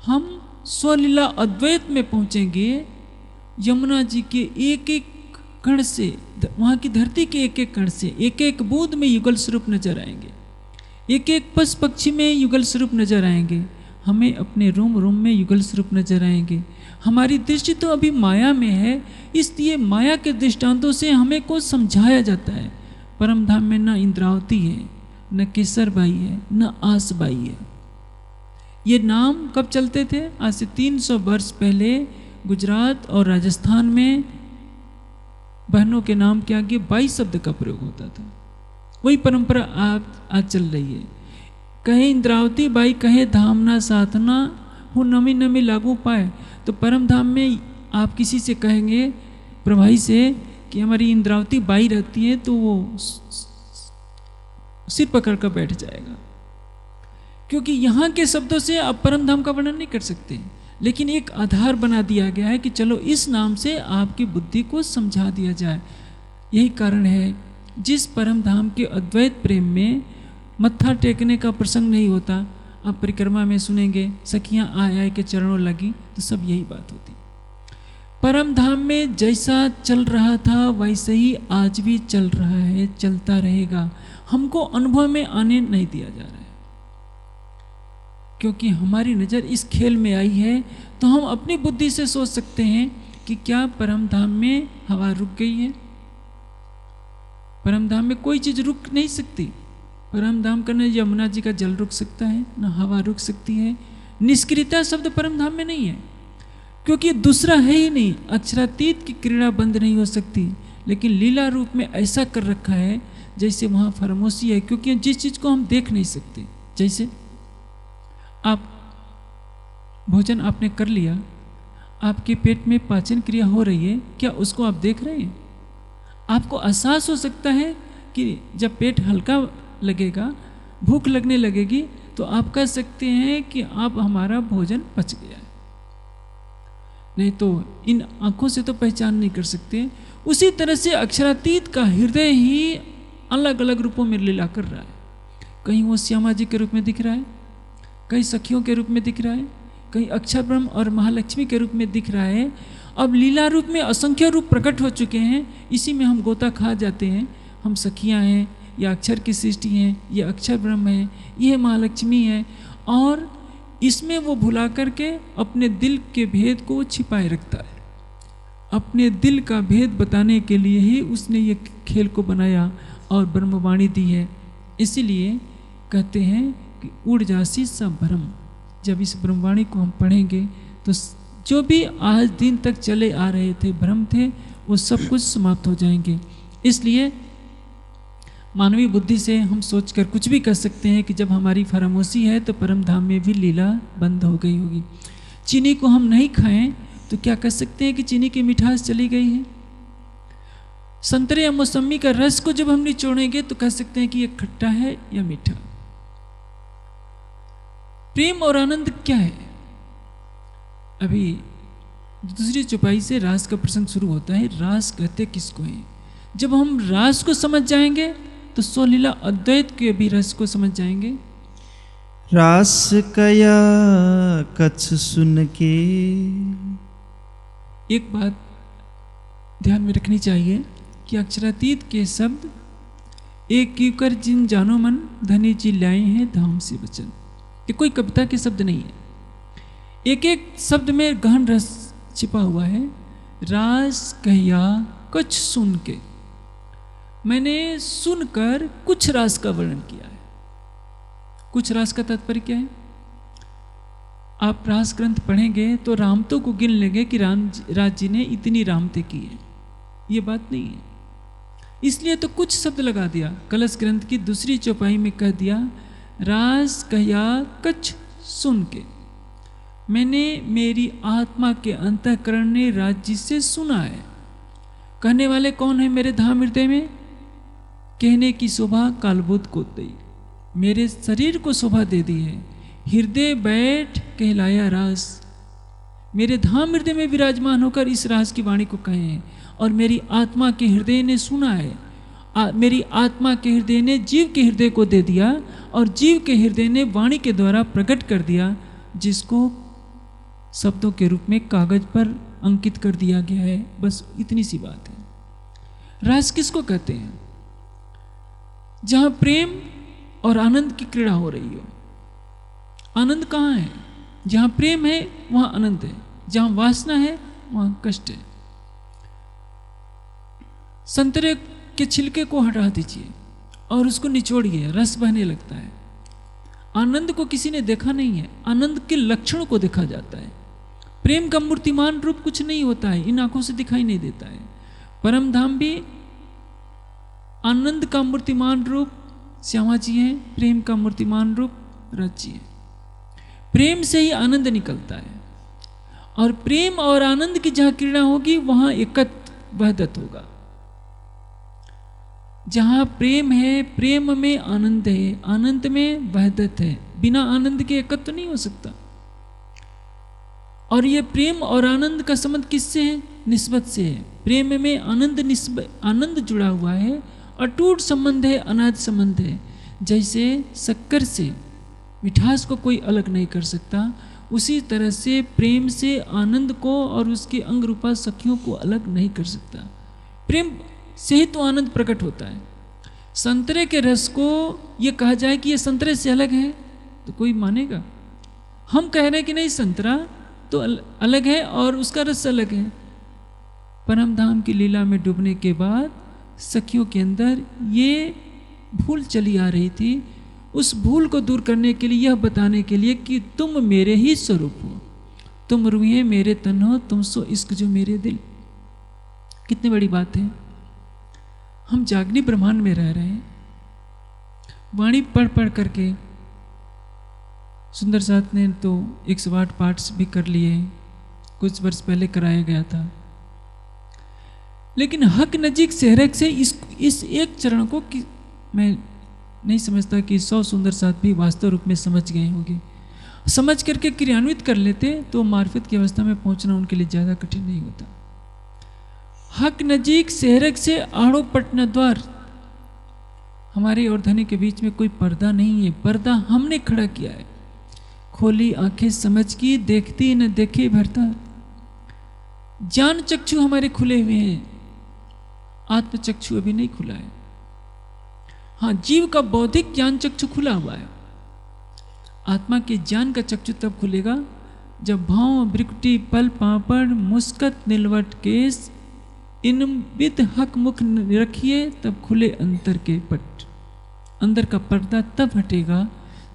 हम स्वलीला अद्वैत में पहुंचेंगे, यमुना जी के एक एक कण से, वहाँ की धरती के एक एक कण से, एक एक बूंद में युगल स्वरूप नजर आएंगे, एक एक पशु पक्षी में युगल स्वरूप नजर आएंगे, हमें अपने रूम रूम में युगल स्वरूप नजर आएंगे। हमारी दृष्टि तो अभी माया में है, इसलिए माया के दृष्टांतों से हमें को समझाया जाता है। परम धाम में न इंद्रावती है, न केसरबाई है, न आसबाई है। ये नाम कब चलते थे? आज से 300 वर्ष पहले गुजरात और राजस्थान में बहनों के नाम के आगे बाई शब्द का प्रयोग होता था। वही परंपरा आज चल रही है। कहे इंद्रावती बाई, कहे धामना साधना हो नमी नमी लागू पाए। तो परम धाम में आप किसी से कहेंगे प्रभाई से कि हमारी इंद्रावती बाई रहती है, तो वो सिर पकड़ कर बैठ जाएगा, क्योंकि यहाँ के शब्दों से आप परम धाम का वर्णन नहीं कर सकते। लेकिन एक आधार बना दिया गया है कि चलो इस नाम से आपकी बुद्धि को समझा दिया जाए। यही कारण है जिस परम धाम के अद्वैत प्रेम में मत्था टेकने का प्रसंग नहीं होता। आप परिक्रमा में सुनेंगे सखियां आय आय के चरणों लगी, तो सब यही बात होती। परम धाम में जैसा चल रहा था वैसे ही आज भी चल रहा है, चलता रहेगा। हमको अनुभव में आने नहीं दिया जा रहा है, क्योंकि हमारी नज़र इस खेल में आई है। तो हम अपनी बुद्धि से सोच सकते हैं कि क्या परम धाम में हवा रुक गई है? परम धाम में कोई चीज़ रुक नहीं सकती। परम धाम का न यमुना जी का जल रुक सकता है, न हवा रुक सकती है। निष्क्रियता शब्द परम धाम में नहीं है, क्योंकि दूसरा है ही नहीं। अक्षरातीत की क्रीड़ा बंद नहीं हो सकती, लेकिन लीला रूप में ऐसा कर रखा है जैसे वहाँ फरमोशी है। क्योंकि जिस चीज़ को हम देख नहीं सकते, जैसे आप भोजन आपने कर लिया, आपके पेट में पाचन क्रिया हो रही है, क्या उसको आप देख रहे हैं? आपको एहसास हो सकता है कि जब पेट हल्का लगेगा, भूख लगने लगेगी, तो आप कह सकते हैं कि अब हमारा भोजन पच गया है। नहीं तो इन आँखों से तो पहचान नहीं कर सकते। उसी तरह से अक्षरातीत का हृदय ही अलग अलग रूपों में लीला कर रहा है। कहीं वो श्यामा जी के रूप में दिख रहा है, कहीं सखियों के रूप में दिख रहा है, कहीं अक्षर ब्रह्म और महालक्ष्मी के रूप में दिख रहा है। अब लीला रूप में असंख्य रूप प्रकट हो चुके हैं। इसी में हम गोता खा जाते हैं। हम सखियाँ हैं, या अक्षर की सृष्टि हैं, या अक्षर ब्रह्म है, यह महालक्ष्मी है। और इसमें वो भुला करके अपने दिल के भेद को छिपाए रखता है। अपने दिल का भेद बताने के लिए ही उसने ये खेल को बनाया और ब्रह्मवाणी दी है। इसीलिए कहते हैं कि उड़ जासी सब भ्रम। जब इस ब्रह्मवाणी को हम पढ़ेंगे तो जो भी आज दिन तक चले आ रहे थे भ्रम थे, वो सब कुछ समाप्त हो जाएंगे। इसलिए मानवीय बुद्धि से हम सोचकर कुछ भी कह सकते हैं कि जब हमारी फरामोशी है तो परम धाम में भी लीला बंद हो गई होगी। चीनी को हम नहीं खाएं तो क्या कह सकते हैं कि चीनी की मिठास चली गई है? संतरे या मौसमी का रस को जब हम निचोड़ेंगे तो कह सकते हैं कि ये खट्टा है या मीठा। प्रेम और आनंद क्या है? अभी दूसरी चौपाई से रास का प्रसंग शुरू होता है। रास कहते किसको है? जब हम रास को समझ जाएंगे तो स्वलीला अद्वैत के भी रस को समझ जाएंगे। रास कया कछ सुन के। एक बात ध्यान में रखनी चाहिए कि अक्षरातीत के शब्द एक कीकर जिन जानो मन धनी जी लाए हैं धाम से वचन। ये कोई कविता के शब्द नहीं है, एक एक शब्द में गहन रस छिपा हुआ है। रास कहिया कुछ सुन के, मैंने सुनकर कुछ रास का वर्णन किया है। कुछ रास का तात्पर्य क्या है? आप रास ग्रंथ पढ़ेंगे तो रामतों को गिन लेंगे कि राज जी ने इतनी रामते की है, ये बात नहीं है। इसलिए तो कुछ शब्द लगा दिया। कलश ग्रंथ की दूसरी चौपाई में कह दिया रास कहिया कछ सुन के, मैंने मेरी आत्मा के अंतःकरण ने राज जी से सुना है। कहने वाले कौन है मेरे धाम हृदय में? कहने की शोभा कालबोध को दई, मेरे शरीर को शोभा दे दी है। हृदय बैठ कहलाया रास, मेरे धाम हृदय में विराजमान होकर इस रास की वाणी को कहे हैं। और मेरी आत्मा के हृदय ने सुना है, मेरी आत्मा के हृदय ने जीव के हृदय को दे दिया, और जीव के हृदय ने वाणी के द्वारा प्रकट कर दिया, जिसको शब्दों के रूप में कागज पर अंकित कर दिया गया है। बस इतनी सी बात है। रास किसको कहते हैं? जहां प्रेम और आनंद की क्रीड़ा हो रही हो। आनंद कहाँ है? जहां प्रेम है वहां आनंद है, जहां वासना है वहां कष्ट है। संतरे के छिलके को हटा दीजिए और उसको निचोड़िए, रस बहने लगता है। आनंद को किसी ने देखा नहीं है, आनंद के लक्षणों को देखा जाता है। प्रेम का मूर्तिमान रूप कुछ नहीं होता है, इन आंखों से दिखाई नहीं देता है। परम धाम भी आनंद का मूर्तिमान रूप श्यामा जी है, प्रेम का मूर्तिमान रूप रज जी है। प्रेम से ही आनंद निकलता है, और प्रेम और आनंद की जहां क्रीड़ा होगी वहां एकत्व वहदत होगा। जहां प्रेम है, प्रेम में आनंद है, आनंद में वहदत है। बिना आनंद के एकत्व नहीं हो सकता। और ये प्रेम और आनंद का संबंध किससे है? निस्बत से है। प्रेम में आनंद जुड़ा हुआ है, अटूट संबंध है, अनाद संबंध है। जैसे शक्कर से मिठास को कोई अलग नहीं कर सकता, उसी तरह से प्रेम से आनंद को और उसके अंग रूपा सखियों को अलग नहीं कर सकता। प्रेम से ही तो आनंद प्रकट होता है। संतरे के रस को ये कहा जाए कि ये संतरे से अलग है तो कोई मानेगा? हम कह रहे हैं कि नहीं, संतरा तो अलग है और उसका रस अलग है। परम धाम की लीला में डूबने के बाद सखियों के अंदर ये भूल चली आ रही थी। उस भूल को दूर करने के लिए, यह बताने के लिए कि तुम मेरे ही स्वरूप हो, तुम रूहे मेरे तन हो, तुम सो इश्क जो मेरे दिल। कितनी बड़ी बात है। हम जागनी ब्रह्मांड में रह रहे हैं। वाणी पढ़ पढ़ करके सुंदर साथ ने तो 108 पार्ट्स भी कर लिए, कुछ वर्ष पहले कराया गया था। लेकिन हक नजीक सेहरक से इस एक चरण को मैं नहीं समझता कि 100 सुंदर साथ भी वास्तव रूप में समझ गए होंगे। समझ करके क्रियान्वित कर लेते तो मार्फत की अवस्था में पहुंचना उनके लिए ज़्यादा कठिन नहीं होता। हक नजीक सेहरक से आड़ो पटना द्वार, हमारे और धनी के बीच में कोई पर्दा नहीं है, पर्दा हमने खड़ा किया है। खोली आंखें समझ की, देखती न देखे भरता। ज्ञान चक्षु हमारे खुले हुए हैं, आत्म चक्षु अभी नहीं खुला है। हाँ, जीव का बौद्धिक ज्ञान चक्षु खुला हुआ है। आत्मा के ज्ञान का चक्षु तब खुलेगा जब भाव ब्रिकुटी पल पापड़ मुस्कत निलवट केस इन विद हक मुख रखिए, तब खुले अंतर के पट। अंदर का पर्दा तब हटेगा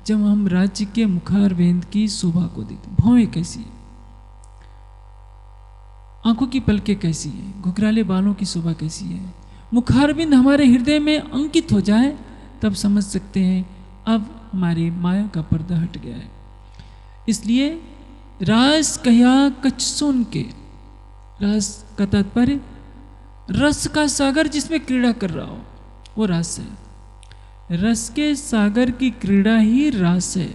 जब हम राज्य के मुखारविंद की शोभा को देखते। भौएं कैसी है, आंखों की पलकें कैसी है, घुघराले बालों की शोभा कैसी है, मुखारविंद हमारे हृदय में अंकित हो जाए तब समझ सकते हैं अब हमारी माया का पर्दा हट गया है। इसलिए रास कहिया कछ सुन के, रास का तात्पर्य रस का सागर जिसमें क्रीड़ा कर रहा हो वो रास है। रस के सागर की क्रीड़ा ही रास है।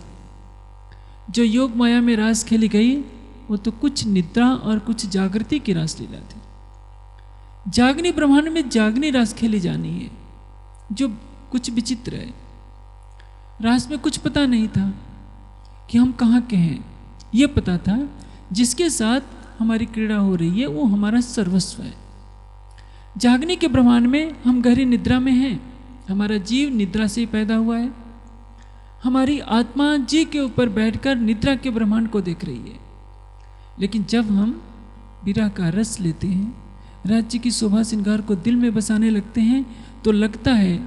जो योग माया में रास खेली गई वो तो कुछ निद्रा और कुछ जागृति की रास लीला थी। जागनी ब्रह्मांड में जागनी रास खेली जानी है, जो कुछ विचित्र है। रास में कुछ पता नहीं था कि हम कहाँ के हैं, ये पता था जिसके साथ हमारी क्रीड़ा हो रही है वो हमारा सर्वस्व है। जागने के ब्रह्मांड में हम गहरी निद्रा में हैं। हमारा जीव निद्रा से पैदा हुआ है। हमारी आत्मा जी के ऊपर बैठकर निद्रा के ब्रह्मांड को देख रही है। लेकिन जब हम विरह का रस लेते हैं, राज्य की शोभा श्रृंगार को दिल में बसाने लगते हैं, तो लगता है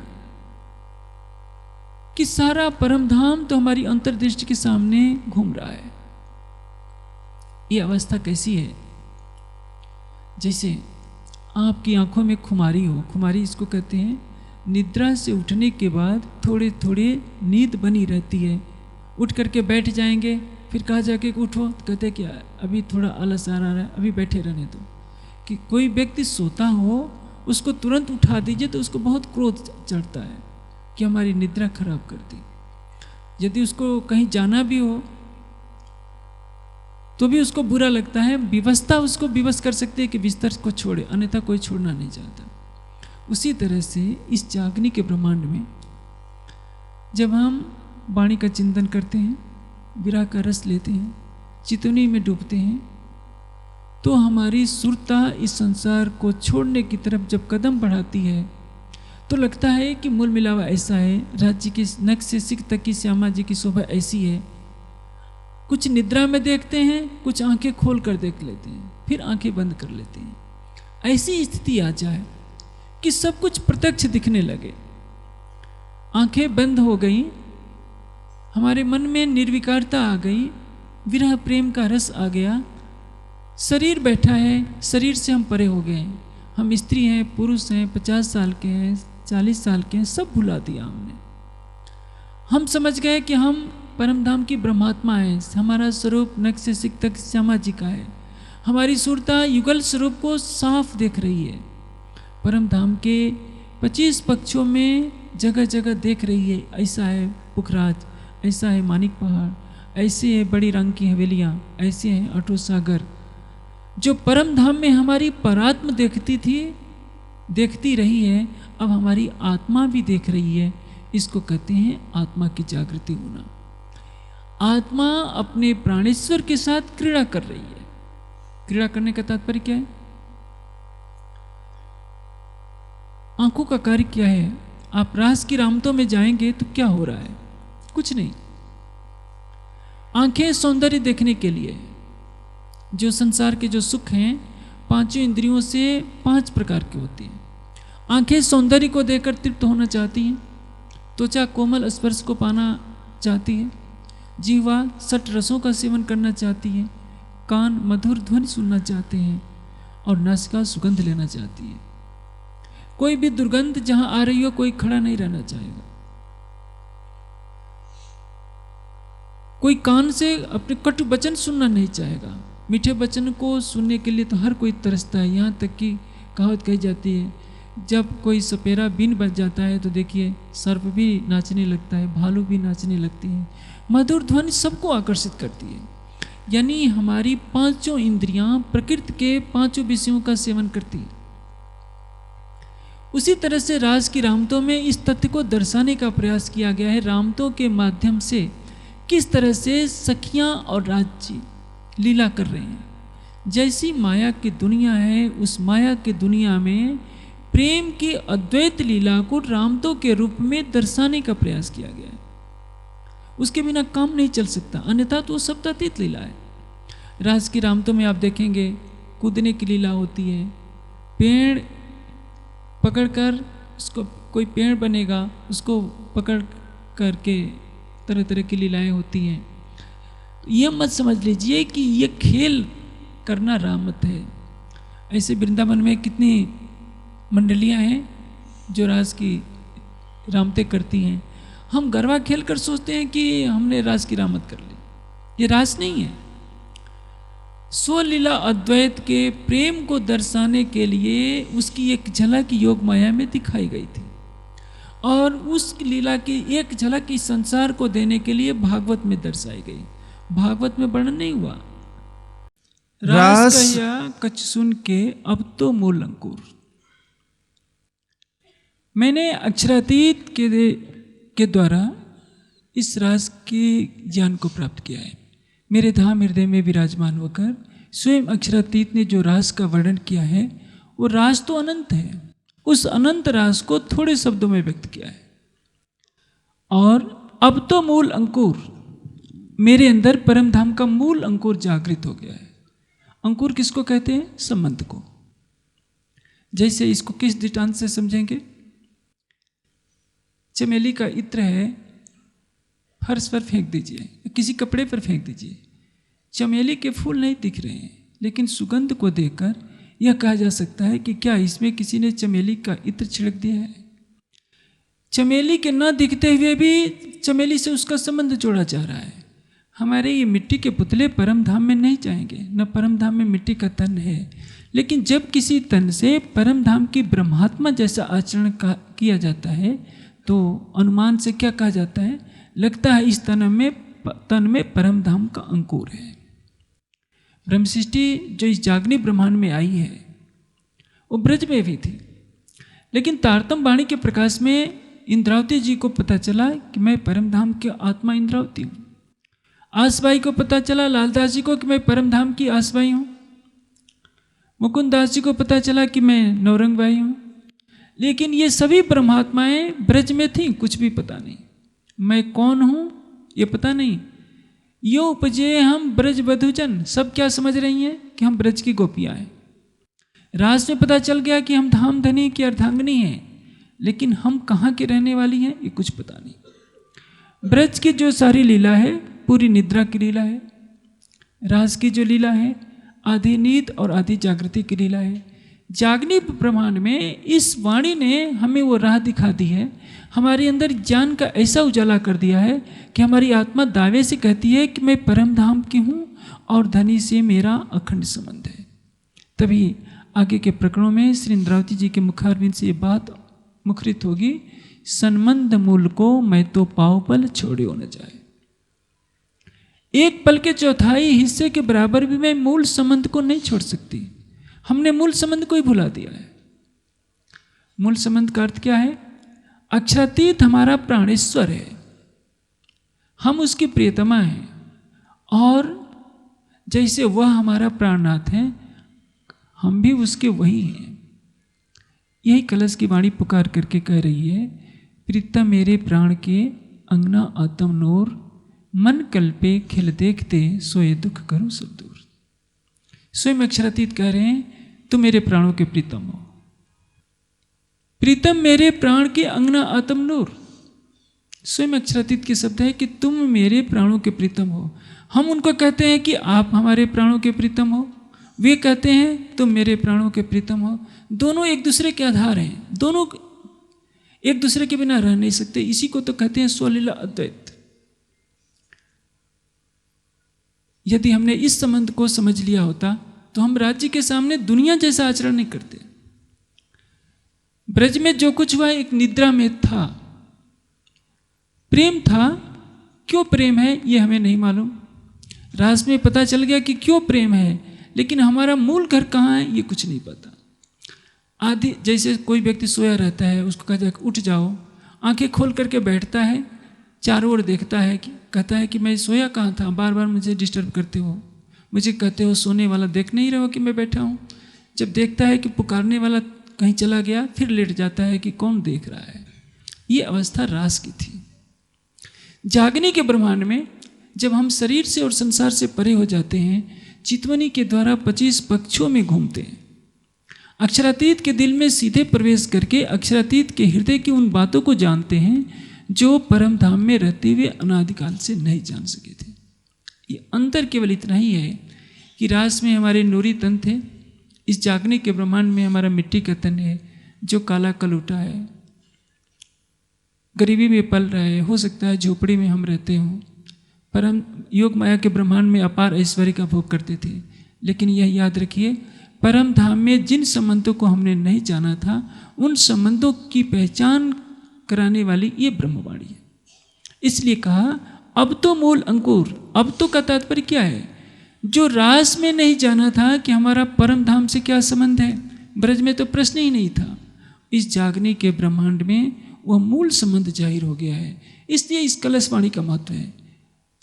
कि सारा परम धाम तो हमारी अंतर्दृष्टि के सामने घूम रहा है। ये अवस्था कैसी है? जैसे आपकी आंखों में खुमारी हो। खुमारी इसको कहते हैं, निद्रा से उठने के बाद थोड़े थोड़े नींद बनी रहती है। उठ करके बैठ जाएंगे, फिर कहा जाके उठो, तो कहते क्या अभी थोड़ा आलस आ रहा है, अभी बैठे रहने दो। कि कोई व्यक्ति सोता हो, उसको तुरंत उठा दीजिए तो उसको बहुत क्रोध चढ़ता है कि हमारी निद्रा खराब कर दी। यदि उसको कहीं जाना भी हो तो भी उसको बुरा लगता है। विवशता उसको विवश कर सकती है कि बिस्तर को छोड़े, अन्यथा कोई छोड़ना नहीं चाहता। उसी तरह से इस जागने के ब्रह्मांड में जब हम वाणी का चिंतन करते हैं, विरह का रस लेते हैं, चितवनी में डूबते हैं, तो हमारी सुरता इस संसार को छोड़ने की तरफ जब कदम बढ़ाती है तो लगता है कि मूल मिलावा ऐसा है, राज्य के नख से सिख तक की श्यामा जी की शोभा ऐसी है। कुछ निद्रा में देखते हैं, कुछ आंखें खोल कर देख लेते हैं, फिर आंखें बंद कर लेते हैं। ऐसी स्थिति आ जाए कि सब कुछ प्रत्यक्ष दिखने लगे। आंखें बंद हो गई, हमारे मन में निर्विकारता आ गई, विरह प्रेम का रस आ गया। शरीर बैठा है, शरीर से हम परे हो गए। हम स्त्री हैं, पुरुष हैं, 50 साल के हैं, 40 साल के हैं, सब भुला दिया हमने। हम समझ गए कि हम परम धाम की ब्रह्मात्मा है। हमारा स्वरूप नख से सिख तक श्यामा जी का है। हमारी सुरता युगल स्वरूप को साफ देख रही है। परम धाम के 25 पक्षों में जगह जगह देख रही है। ऐसा है पुखराज, ऐसा है मानिक पहाड़, ऐसे है बड़ी रंग की हवेलियाँ, ऐसे हैं अटो सागर। जो परम धाम में हमारी परात्म देखती थी, देखती रही है, अब हमारी आत्मा भी देख रही है। इसको कहते हैं आत्मा की जागृति होना। आत्मा अपने प्राणेश्वर के साथ क्रीड़ा कर रही है। क्रीड़ा करने का तात्पर्य क्या है? आंखों का कार्य क्या है? आप रास की रामतों में जाएंगे तो क्या हो रहा है? कुछ नहीं। आंखें सौंदर्य देखने के लिए, जो संसार के जो सुख हैं पांचों इंद्रियों से 5 प्रकार के होते हैं। आंखें सौंदर्य को देखकर तृप्त होना चाहती हैं, त्वचा कोमल स्पर्श को पाना चाहती है, जीवा 60 रसों का सेवन करना चाहती है, कान मधुर ध्वनि सुनना चाहते हैं और नासिका सुगंध लेना चाहती है। कोई भी दुर्गंध जहां आ रही हो, कोई खड़ा नहीं रहना चाहेगा। कोई कान से अपने कटु वचन सुनना नहीं चाहेगा। मीठे वचन को सुनने के लिए तो हर कोई तरसता है। यहाँ तक कि कहावत कही जाती है, जब कोई सपेरा बीन बज जाता है तो देखिए सर्प भी नाचने लगता है, भालू भी नाचने लगती है। मधुर ध्वनि सबको आकर्षित करती है। यानी हमारी 5 इंद्रियां प्रकृति के 5 विषयों का सेवन करती है। उसी तरह से राज की रामतों में इस तथ्य को दर्शाने का प्रयास किया गया है। रामतों के माध्यम से किस तरह से सखियां और राज्य लीला कर रहे हैं। जैसी माया की दुनिया है, उस माया की दुनिया में प्रेम की अद्वैत लीला को रामतों के रूप में दर्शाने का प्रयास किया गया है। उसके बिना काम नहीं चल सकता, अन्यथा तो सब अतीत लीला है। राज की रामतों में आप देखेंगे कूदने की लीला होती है। पेड़ पकड़कर उसको, कोई पेड़ बनेगा उसको पकड़ करके तरह तरह की लीलाएं होती हैं। ये मत समझ लीजिए कि ये खेल करना रामत है। ऐसे वृंदावन में कितनी मंडलियां हैं जो रास की रामतें करती हैं। हम गरबा खेल कर सोचते हैं कि हमने रास की रामत कर ली। ये रास नहीं है। स्वलीला अद्वैत के प्रेम को दर्शाने के लिए उसकी एक झलक योग माया में दिखाई गई थी, और उस लीला की एक झलक इस संसार को देने के लिए भागवत में दर्शाई गई। भागवत में वर्णन नहीं हुआ। रास कहिया कछ सुन के अब तो मूल अंकुर। मैंने अक्षरातीत के द्वारा इस रास के ज्ञान को प्राप्त किया है। मेरे धाम हृदय में विराजमान होकर स्वयं अक्षरातीत ने जो रास का वर्णन किया है वो राज तो अनंत है, उस अनंत राज को थोड़े शब्दों में व्यक्त किया है। और अब तो मूल अंकुर, मेरे अंदर परम धाम का मूल अंकुर जागृत हो गया है। अंकुर किसको कहते हैं? संबंध को। जैसे इसको किस दृष्टांत से समझेंगे? चमेली का इत्र है, फर्श पर फेंक दीजिए, किसी कपड़े पर फेंक दीजिए, चमेली के फूल नहीं दिख रहे हैं, लेकिन सुगंध को देखकर यह कहा जा सकता है कि क्या इसमें किसी ने चमेली का इत्र छिड़क दिया है। चमेली के न दिखते हुए भी चमेली से उसका संबंध जोड़ा जा रहा है। हमारे ये मिट्टी के पुतले परम धाम में नहीं जाएंगे, न परम धाम में मिट्टी का तन है। लेकिन जब किसी तन से परम धाम की ब्रह्मात्मा जैसा आचरण किया जाता है तो अनुमान से क्या कहा जाता है? लगता है इस तन में परम धाम का अंकुर है। ब्रह्म सृष्टि जो इस जागनी ब्रह्मांड में आई है वो ब्रज में भी थी, लेकिन तारतम वाणी के प्रकाश में इंद्रावती जी को पता चला कि मैं परम धाम की आत्मा इंद्रावती हूँ। आसबाई को पता चला, लालदास जी को, कि मैं परम धाम की आसबाई हूँ। मुकुंद दास जी को पता चला कि मैं नौरंग बाई हूँ। लेकिन ये सभी परमात्माएं ब्रज में थीं, कुछ भी पता नहीं। मैं कौन हूँ ये पता नहीं। यो उपजे हम ब्रज बधुजन, सब क्या समझ रही हैं कि हम ब्रज की गोपियाँ हैं। राज में पता चल गया कि हम धाम धनी की अर्धांगिनी हैं, लेकिन हम कहाँ के रहने वाली हैं ये कुछ पता नहीं। ब्रज की जो सारी लीला है पूरी निद्रा की लीला है। राज की जो लीला है आधी नींद और आधी जागृति की लीला है। जागनी ब्रह्मांड में इस वाणी ने हमें वो राह दिखा दी है, हमारे अंदर ज्ञान का ऐसा उजाला कर दिया है कि हमारी आत्मा दावे से कहती है कि मैं परम धाम की हूँ और धनी से मेरा अखंड संबंध है। तभी आगे के प्रकरणों में श्री इंद्रावती जी के मुखारविंद से ये बात मुखरित होगी, सन्मंद मूल को मैं तो पाव पल छोड़ियो न जाए। एक पल के चौथाई हिस्से के बराबर भी मैं मूल संबंध को नहीं छोड़ सकती। हमने मूल संबंध को ही भुला दिया है। मूल संबंध का अर्थ क्या है? अक्षरातीत हमारा प्राणेश्वर है, हम उसकी प्रियतमा हैं, और जैसे वह हमारा प्राणनाथ है हम भी उसके वही हैं। यही कलश की वाणी पुकार करके कह रही है, प्रीतम मेरे प्राण के अंगना आत्म नूर, मन कल्पे खिल देखते सोए दुख करूं सब दूर। स्वयं अक्षरातीत कह रहे हैं तुम मेरे प्राणों के प्रीतम हो। प्रीतम मेरे प्राण के अंगना आत्म नूर, स्वयं अक्षरातीत के शब्द है कि तुम मेरे प्राणों के प्रीतम हो। हम उनको कहते हैं कि आप हमारे प्राणों के प्रीतम हो, वे कहते हैं तुम मेरे प्राणों के प्रीतम हो। दोनों एक दूसरे के आधार हैं, दोनों एक दूसरे के बिना रह नहीं सकते। इसी को तो कहते हैं स्वलीला अद्वैत। यदि हमने इस संबंध को समझ लिया होता तो हम राज्य के सामने दुनिया जैसा आचरण नहीं करते। ब्रज में जो कुछ हुआ एक निद्रा में था, प्रेम था। क्यों प्रेम है ये हमें नहीं मालूम। रास में पता चल गया कि क्यों प्रेम है, लेकिन हमारा मूल घर कहाँ है ये कुछ नहीं पता। आदि जैसे कोई व्यक्ति सोया रहता है, उसको कहा जाए उठ जाओ, आंखें खोल करके बैठता है, चारों ओर देखता है कि कहता है कि मैं सोया कहाँ था, बार बार मुझे डिस्टर्ब करते हो, मुझे कहते हो सोने वाला, देख नहीं रहे हो कि मैं बैठा हूँ। जब देखता है कि पुकारने वाला कहीं चला गया, फिर लेट जाता है कि कौन देख रहा है। ये अवस्था रास की थी। जागने के ब्रह्मांड में जब हम शरीर से और संसार से परे हो जाते हैं, चितवनी के द्वारा 25 पक्षों में घूमते हैं, अक्षरातीत के दिल में सीधे प्रवेश करके अक्षरातीत के हृदय की उन बातों को जानते हैं जो परम धाम में रहते हुए अनादिकाल से नहीं जान सके थे। ये अंतर केवल इतना ही है कि रास में हमारे नूरी तन थे, इस जागने के ब्रह्मांड में हमारा मिट्टी का तन है जो काला कलूटा है, गरीबी में पल रहा है, हो सकता है झोपड़ी में हम रहते हों। परम योग माया के ब्रह्मांड में अपार ऐश्वर्य का भोग करते थे, लेकिन यह याद रखिए परम धाम में जिन संबंधों को हमने नहीं जाना था उन संबंधों की पहचान कराने वाली ये ब्रह्मवाणी है। इसलिए कहा अब तो मूल अंकुर। अब तो का तात्पर्य क्या है? जो रास में नहीं जाना था कि हमारा परम धाम से क्या संबंध है, ब्रज में तो प्रश्न ही नहीं था, इस जागने के ब्रह्मांड में वह मूल संबंध जाहिर हो गया है। इसलिए इस कलश वाणी का महत्व है।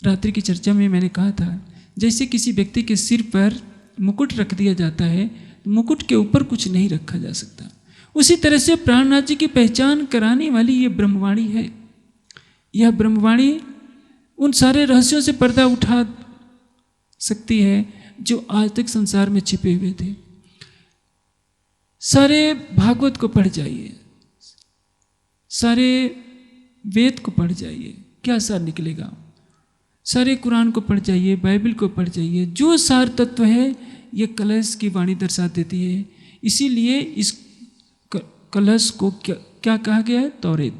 रात्रि की चर्चा में मैंने कहा था, जैसे किसी व्यक्ति के सिर पर मुकुट रख दिया जाता है मुकुट के ऊपर कुछ नहीं रखा जा सकता। उसी तरह से प्राणनाथ जी की पहचान कराने वाली ये ब्रह्मवाणी है। यह ब्रह्मवाणी उन सारे रहस्यों से पर्दा उठा सकती है जो आज तक संसार में छिपे हुए थे। सारे भागवत को पढ़ जाइए, सारे वेद को पढ़ जाइए, क्या सार निकलेगा। सारे कुरान को पढ़ जाइए, बाइबल को पढ़ जाइए, जो सार तत्व है ये कलश की वाणी दर्शा देती है। इसीलिए इस कलश को क्या कहा गया है? तौरेत।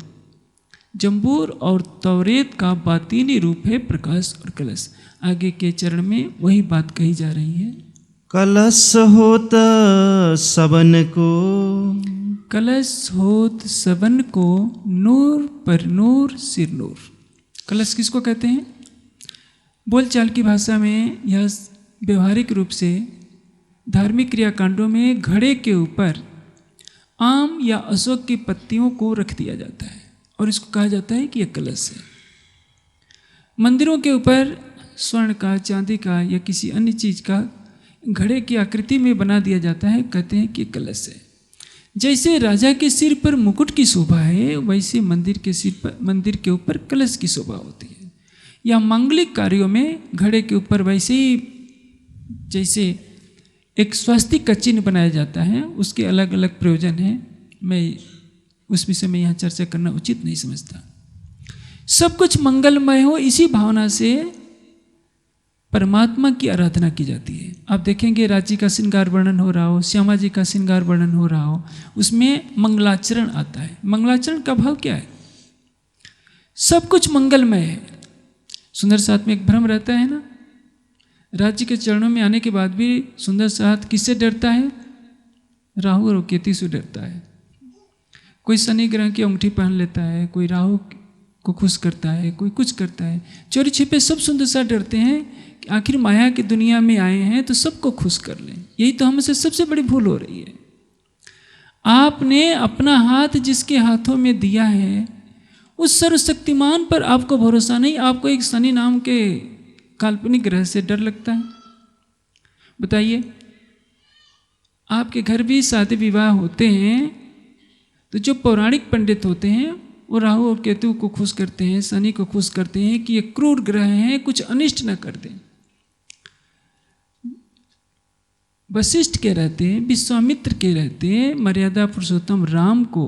जंबूर और तौरेत का बातीनी रूप है प्रकाश और कलश। आगे के चरण में वही बात कही जा रही है। कलश होत सबन को, कलश होत सबन को, नूर पर नूर सिर नूर। कलश किसको कहते हैं? बोलचाल की भाषा में यह व्यवहारिक रूप से धार्मिक क्रियाकांडों में घड़े के ऊपर आम या अशोक की पत्तियों को रख दिया जाता है और इसको कहा जाता है कि यह कलश है। मंदिरों के ऊपर स्वर्ण का, चांदी का या किसी अन्य चीज का घड़े की आकृति में बना दिया जाता है, कहते हैं कि कलश है। जैसे राजा के सिर पर मुकुट की शोभा है, वैसे मंदिर के ऊपर कलश की शोभा होती है। या मांगलिक कार्यों में घड़े के ऊपर वैसे ही जैसे एक स्वास्तिक का चिन्ह बनाया जाता है, उसके अलग अलग प्रयोजन हैं। मैं उस विषय में यहाँ चर्चा करना उचित नहीं समझता। सब कुछ मंगलमय हो, इसी भावना से परमात्मा की आराधना की जाती है। आप देखेंगे राज्य का श्रृंगार वर्णन हो रहा हो, श्यामा जी का श्रृंगार वर्णन हो रहा हो, उसमें मंगलाचरण आता है। मंगलाचरण का भाव क्या है? सब कुछ मंगलमय है। सुंदर साथ में एक भ्रम रहता है ना, राज्य के चरणों में आने के बाद भी सुंदर साथ किससे डरता है? राहु और केतु से डरता है। कोई शनि ग्रह की अंगूठी पहन लेता है, कोई राहु को खुश करता है, कोई कुछ करता है। चोरी छिपे सब सुंदर साथ डरते हैं कि आखिर माया की दुनिया में आए हैं तो सबको खुश कर लें। यही तो हमसे सबसे बड़ी भूल हो रही है। आपने अपना हाथ जिसके हाथों में दिया है, उस सर्वशक्तिमान पर आपको भरोसा नहीं, आपको एक शनि नाम के काल्पनिक ग्रह से डर लगता है। बताइए, आपके घर भी शादी विवाह होते हैं तो जो पौराणिक पंडित होते हैं वो राहु और केतु को खुश करते हैं, शनि को खुश करते हैं कि ये क्रूर ग्रह हैं, कुछ अनिष्ट न कर दें। वशिष्ठ के रहते, विश्वामित्र के रहते, मर्यादा पुरुषोत्तम राम को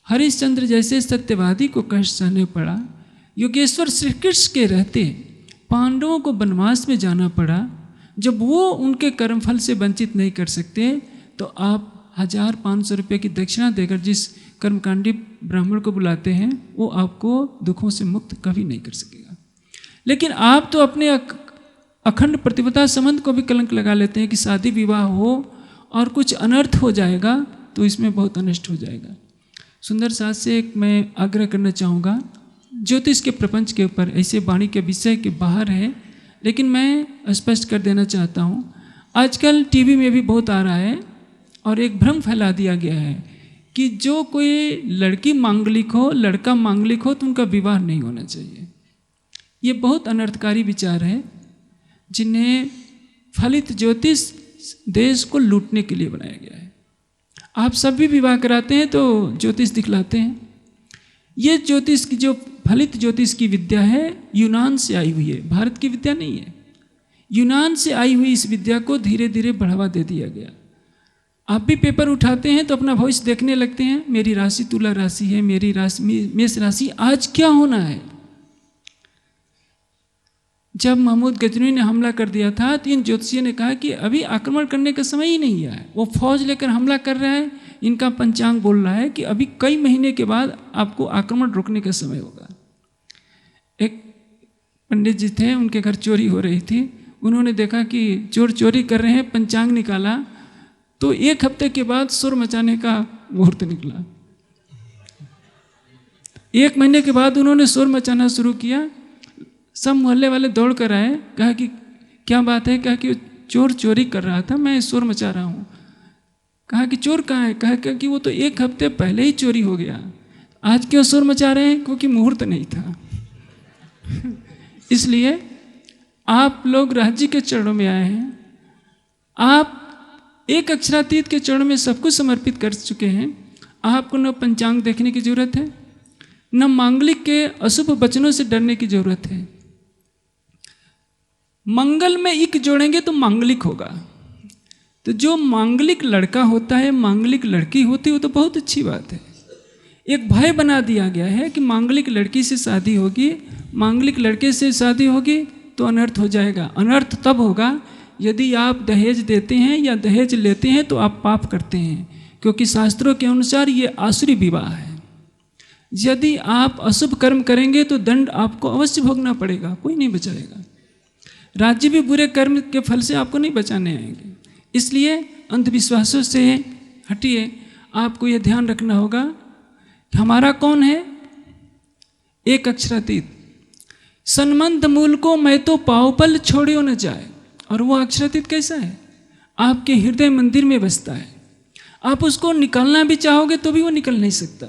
हरिश्चंद्र जैसे सत्यवादी को कष्ट सहने पड़ा। योगेश्वर श्री कृष्ण के रहते पांडवों को वनवास में जाना पड़ा। जब वो उनके कर्मफल से वंचित नहीं कर सकते तो आप 1500 रुपये की दक्षिणा देकर जिस कर्मकांडी ब्राह्मण को बुलाते हैं वो आपको दुखों से मुक्त कभी नहीं कर सकेगा। लेकिन आप तो अपने अखंड प्रतिपदा संबंध को भी कलंक लगा लेते हैं कि शादी विवाह हो और कुछ अनर्थ हो जाएगा तो इसमें बहुत अनिष्ट हो जाएगा। सुंदर साथ से एक मैं आग्रह करना चाहूँगा, ज्योतिष के प्रपंच के ऊपर ऐसे वाणी के विषय के बाहर है, लेकिन मैं स्पष्ट कर देना चाहता हूँ। आजकल टीवी में भी बहुत आ रहा है और एक भ्रम फैला दिया गया है कि जो कोई लड़की मांगलिक हो, लड़का मांगलिक हो तो उनका विवाह नहीं होना चाहिए। ये बहुत अनर्थकारी विचार है जिन्हें फलित ज्योतिष देश को लूटने के लिए बनाया गया है। आप सभी विवाह कराते हैं तो ज्योतिष दिखलाते हैं। ये ज्योतिष की जो फलित ज्योतिष की विद्या है यूनान से आई हुई है, भारत की विद्या नहीं है। यूनान से आई हुई इस विद्या को धीरे धीरे बढ़ावा दे दिया गया। आप भी पेपर उठाते हैं तो अपना भविष्य देखने लगते हैं, मेरी राशि तुला राशि है, मेरी राशि मेष राशि, आज क्या होना है। जब महमूद गजनवी ने हमला कर दिया था तो इन ज्योतिषियों ने कहा कि अभी आक्रमण करने का समय ही नहीं है। वो फौज लेकर हमला कर रहा है, इनका पंचांग बोल रहा है कि अभी कई महीने के बाद आपको आक्रमण रोकने का समय होगा। एक पंडित जी थे, उनके घर चोरी हो रही थी। उन्होंने देखा कि चोर चोरी कर रहे हैं, पंचांग निकाला तो 1 हफ्ते के बाद शोर मचाने का मुहूर्त निकला। 1 महीने के बाद उन्होंने शोर मचाना शुरू किया। सब मोहल्ले वाले दौड़ कर आए, कहा कि क्या बात है, कहा कि चोर चोरी कर रहा था, मैं शोर मचा रहा हूँ। कहा कि चोर कहाँ है, कहा कि वो तो 1 हफ्ते पहले ही चोरी हो गया, आज क्यों शोर मचा रहे हैं, क्योंकि मुहूर्त नहीं था। इसलिए आप लोग राज्य के चरणों में आए हैं, आप एक अक्षरातीत के चरणों में सब कुछ समर्पित कर चुके हैं। आपको न पंचांग देखने की जरूरत है, न मांगलिक के अशुभ वचनों से डरने की जरूरत है। मंगल में इक जोड़ेंगे तो मांगलिक होगा। तो जो मांगलिक लड़का होता है, मांगलिक लड़की होती है, वो तो बहुत अच्छी बात है। एक भय बना दिया गया है कि मांगलिक लड़की से शादी होगी, मांगलिक लड़के से शादी होगी तो अनर्थ हो जाएगा। अनर्थ तब होगा यदि आप दहेज देते हैं या दहेज लेते हैं तो आप पाप करते हैं, क्योंकि शास्त्रों के अनुसार ये आसुरी विवाह है। यदि आप अशुभ कर्म करेंगे तो दंड आपको अवश्य भोगना पड़ेगा, कोई नहीं बचाएगा। राज्य भी बुरे कर्म के फल से आपको नहीं बचाने आएंगे। इसलिए अंधविश्वासों से हटिए। आपको यह ध्यान रखना होगा कि हमारा कौन है? एक अक्षरातीत। सन्मंद मूल को मैं तो पावपल छोड़ियो न जाए। और वो अक्षरातीत कैसा है? आपके हृदय मंदिर में बसता है। आप उसको निकालना भी चाहोगे तो भी वो निकल नहीं सकता।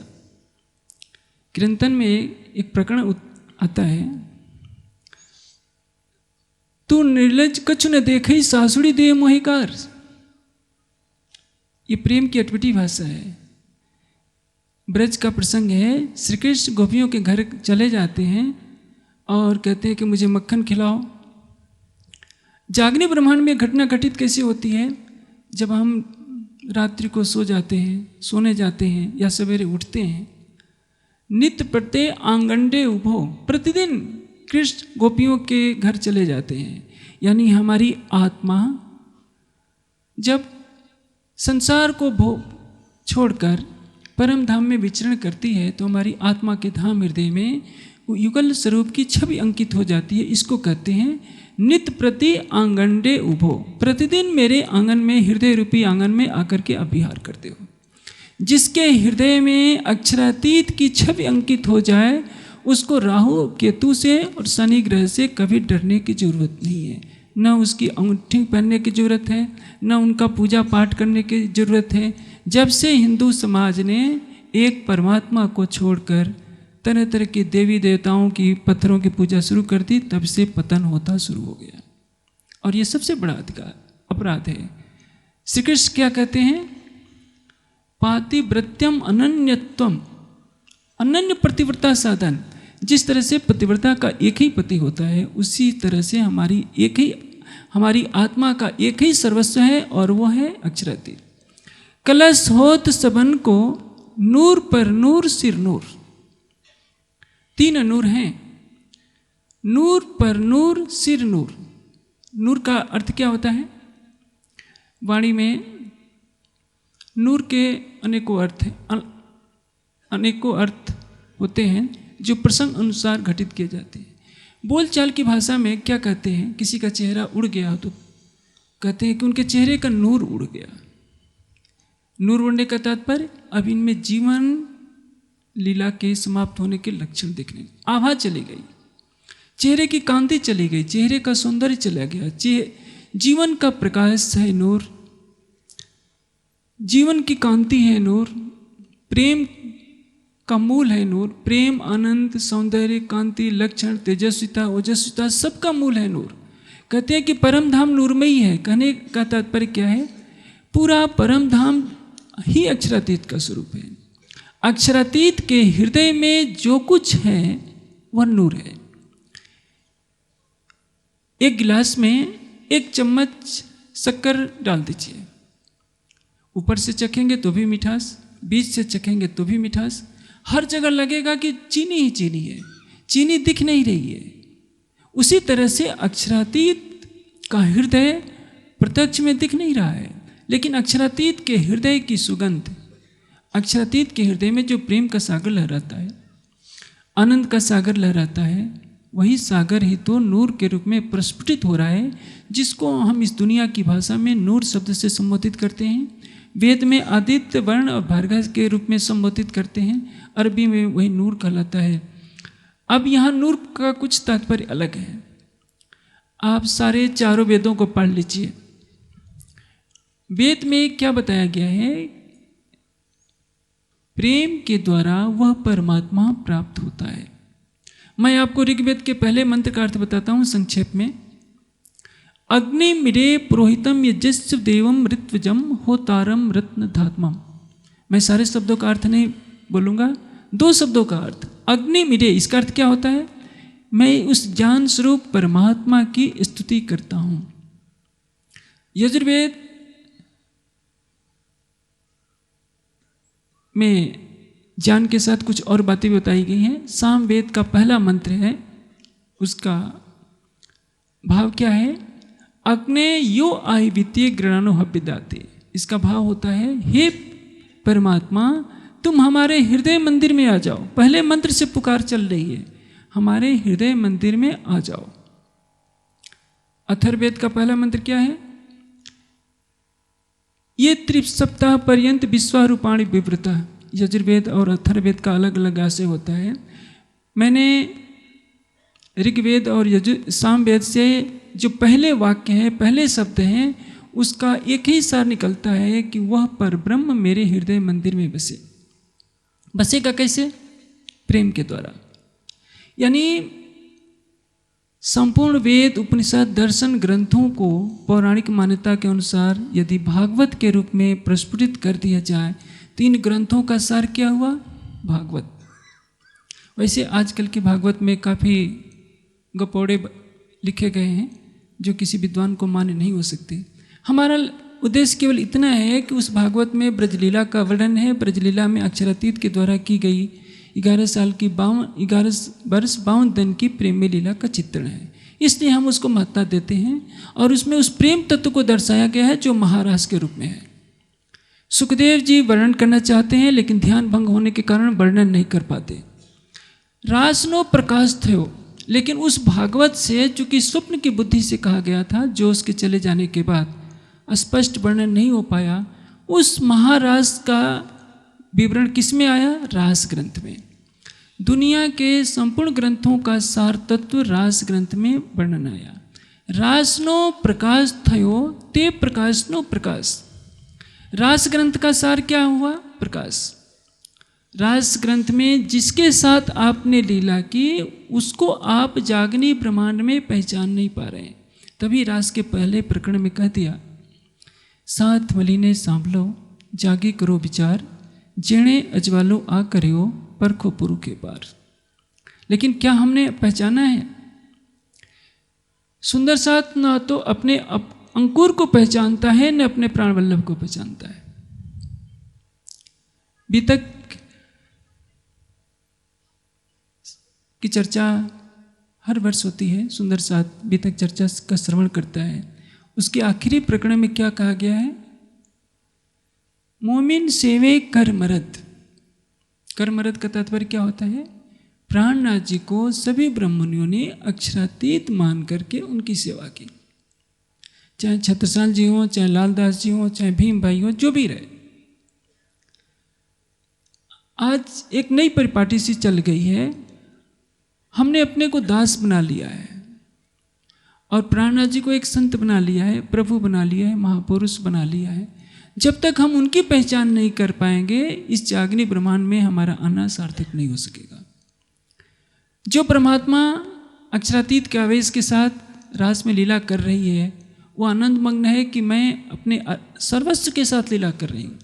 कीर्तन में एक प्रकरण आता है, तू निर्लज कछु न देखे सासुड़ी दे मोहिकार। ये प्रेम की अटपटी भाषा है। ब्रज का प्रसंग है। श्री कृष्ण गोपियों के घर चले जाते हैं और कहते हैं कि मुझे मक्खन खिलाओ। जागनी ब्रह्मांड में घटना घटित कैसी होती है? जब हम रात्रि को सोने जाते हैं या सवेरे उठते हैं, नित्य प्रत्यय आंगंडे उभो, प्रतिदिन कृष्ण गोपियों के घर चले जाते हैं। यानी हमारी आत्मा जब संसार को छोड़कर परम धाम में विचरण करती है तो हमारी आत्मा के धाम हृदय में युगल स्वरूप की छवि अंकित हो जाती है। इसको कहते हैं नित्य प्रति आंगंडे उभो। प्रतिदिन मेरे आंगन में, हृदय रूपी आंगन में आकर के आप विहार करते हो। जिसके हृदय में अक्षरातीत की छवि अंकित हो जाए उसको राहु केतु से और शनि ग्रह से कभी डरने की जरूरत नहीं है। न उसकी अंगूठी पहनने की जरूरत है, न उनका पूजा पाठ करने की जरूरत है। जब से हिंदू समाज ने एक परमात्मा को छोड़कर तरह तरह के देवी देवताओं की, पत्थरों की पूजा शुरू कर दी, तब से पतन होता शुरू हो गया। और ये सबसे बड़ा अपराध है। श्री कृष्ण क्या कहते हैं? पातिव्रत्यम अनन्यत्वम, अनन्य प्रतिव्रता साधन। जिस तरह से पतिव्रता का एक ही पति होता है, उसी तरह से हमारी आत्मा का एक ही सर्वस्व है और वो है अक्षरातीत। कलश होत सबन को, नूर पर नूर सिर नूर। 3 नूर हैं, नूर पर नूर सिर नूर। नूर का अर्थ क्या होता है? वाणी में नूर के अनेकों अर्थ हैं, अनेकों अर्थ होते हैं जो प्रसंग अनुसार घटित किए जाते हैं। बोलचाल की भाषा में क्या कहते हैं? किसी का चेहरा उड़ गया तो कहते हैं कि उनके चेहरे का नूर उड़ गया। नूर उड़ने का तात्पर्य अब इनमें जीवन लीला के समाप्त होने के लक्षण दिखने, आभा चली गई, चेहरे की कांति चली गई, चेहरे का सौंदर्य चला गया। जीवन का प्रकाश है नूर, जीवन की कांति है नूर, प्रेम का मूल है नूर। प्रेम, आनंद, सौंदर्य, कांति, लक्षण, तेजस्विता, ओजस्विता सबका मूल है नूर। कहते हैं कि परम धाम नूरमयी है। कहने का तात्पर्य क्या है? पूरा परम धाम ही अक्षरातीत का स्वरूप है। अक्षरातीत के हृदय में जो कुछ है वह नूर है। एक गिलास में 1 चम्मच शक्कर डाल दीजिए। ऊपर से चखेंगे तो भी मिठास, बीच से चखेंगे तो भी मिठास। हर जगह लगेगा कि चीनी ही चीनी है, चीनी दिख नहीं रही है। उसी तरह से अक्षरातीत का हृदय प्रत्यक्ष में दिख नहीं रहा है, लेकिन अक्षरातीत के हृदय की सुगंध, अक्षरातीत के हृदय में जो प्रेम का सागर लहराता है, आनंद का सागर लहराता है, वही सागर ही तो नूर के रूप में प्रस्फुटित हो रहा है, जिसको हम इस दुनिया की भाषा में नूर शब्द से संबोधित करते हैं। वेद में आदित्य वर्ण और भार्गव के रूप में संबोधित करते हैं। अरबी में वही नूर कहलाता है। अब यहाँ नूर का कुछ तात्पर्य अलग है। आप सारे 4 वेदों को पढ़ लीजिए। वेद में क्या बताया गया है? प्रेम के द्वारा वह परमात्मा प्राप्त होता है। मैं आपको ऋग्वेद के पहले मंत्र का अर्थ बताता हूँ संक्षेप में। अग्नि मिरे पुरोहितम यजस्व देवम ऋत्वजम होतारम रत्न धात्मम। मैं सारे शब्दों का अर्थ नहीं बोलूँगा, 2 शब्दों का अर्थ। अग्नि मिरे, इसका अर्थ क्या होता है? मैं उस ज्ञान स्वरूप परमात्मा की स्तुति करता हूँ। यजुर्वेद में ज्ञान के साथ कुछ और बातें बताई गई हैं। सामवेद का पहला मंत्र है, उसका भाव क्या है? अग्ने यो आहि वित्तीय गृणानो हव्यदाते। इसका भाव होता है, हे परमात्मा तुम हमारे हृदय मंदिर में आ जाओ। पहले मंत्र से पुकार चल रही है, हमारे हृदय मंदिर में आ जाओ। अथर्ववेद का पहला मंत्र क्या है? ये त्रिसप्ताह पर्यंत विश्वारूपाणि विवृता। यजुर्वेद और अथर्ववेद का अलग अलग आशय होता है। मैंने ऋग्वेद और सामवेद से जो पहले वाक्य है, पहले शब्द हैं, उसका एक ही सार निकलता है कि वह परब्रह्म मेरे हृदय मंदिर में बसे। बसेगा कैसे? प्रेम के द्वारा। यानी संपूर्ण वेद, उपनिषद, दर्शन ग्रंथों को पौराणिक मान्यता के अनुसार यदि भागवत के रूप में प्रस्फुटित कर दिया जाए तो इन ग्रंथों का सार क्या हुआ? भागवत। वैसे आजकल के भागवत में काफ़ी गपोड़े लिखे गए हैं जो किसी विद्वान को मान्य नहीं हो सकते। हमारा उद्देश्य केवल इतना है कि उस भागवत में ब्रजलीला का वर्णन है। ब्रजलीला में अक्षरातीत के द्वारा की गई 11 वर्ष 52 दिन की प्रेम लीला का चित्रण है, इसलिए हम उसको महत्ता देते हैं। और उसमें उस प्रेम तत्व को दर्शाया गया है जो महारास के रूप में है। सुखदेव जी वर्णन करना चाहते हैं लेकिन ध्यान भंग होने के कारण वर्णन नहीं कर पाते। रासनो प्रकाश थयो, लेकिन उस भागवत से चूंकि स्वप्न की बुद्धि से कहा गया था, जो उसके चले जाने के बाद स्पष्ट वर्णन नहीं हो पाया, उस महारास का विवरण किस में आया? रास ग्रंथ में। दुनिया के संपूर्ण ग्रंथों का सार तत्व रास ग्रंथ में वर्णन आया। रासनो प्रकाश थयो ते प्रकाशनो प्रकाश। रास ग्रंथ का सार क्या हुआ? प्रकाश। रास ग्रंथ में जिसके साथ आपने लीला की उसको आप जागनी ब्रह्मांड में पहचान नहीं पा रहे हैं। तभी रास के पहले प्रकरण में कह दिया, साथ मलीने सांभलो जागे करो विचार, जेणे अजवालो आ करियो परखो पुरु के पार। लेकिन क्या हमने पहचाना है? सुंदर साथ न तो अपने अंकुर को पहचानता है न अपने प्राण वल्लभ को पहचानता है। बीतक की चर्चा हर वर्ष होती है। सुंदर साथ बीतक चर्चा का श्रवण करता है। उसके आखिरी प्रकरण में क्या कहा गया है? मोमिन सेवे कर मरद। कर मरद का तात्पर्य क्या होता है? प्राणनाथ जी को सभी ब्रह्मनियों ने अक्षरातीत मान करके उनकी सेवा की। चाहे छत्रसाल जी हो, चाहे लालदास जी हो, चाहे भीम भाई हो, जो भी रहे। आज एक नई परिपाटी सी चल गई है। हमने अपने को दास बना लिया है और प्राणनाथ जी को एक संत बना लिया है, प्रभु बना लिया है, महापुरुष बना लिया है। जब तक हम उनकी पहचान नहीं कर पाएंगे, इस जागनी ब्रह्मांड में हमारा आना सार्थक नहीं हो सकेगा। जो परमात्मा अक्षरातीत के आवेश के साथ रास में लीला कर रही है, वो आनंद मग्न है कि मैं अपने सर्वस्व के साथ लीला कर रही हूँ।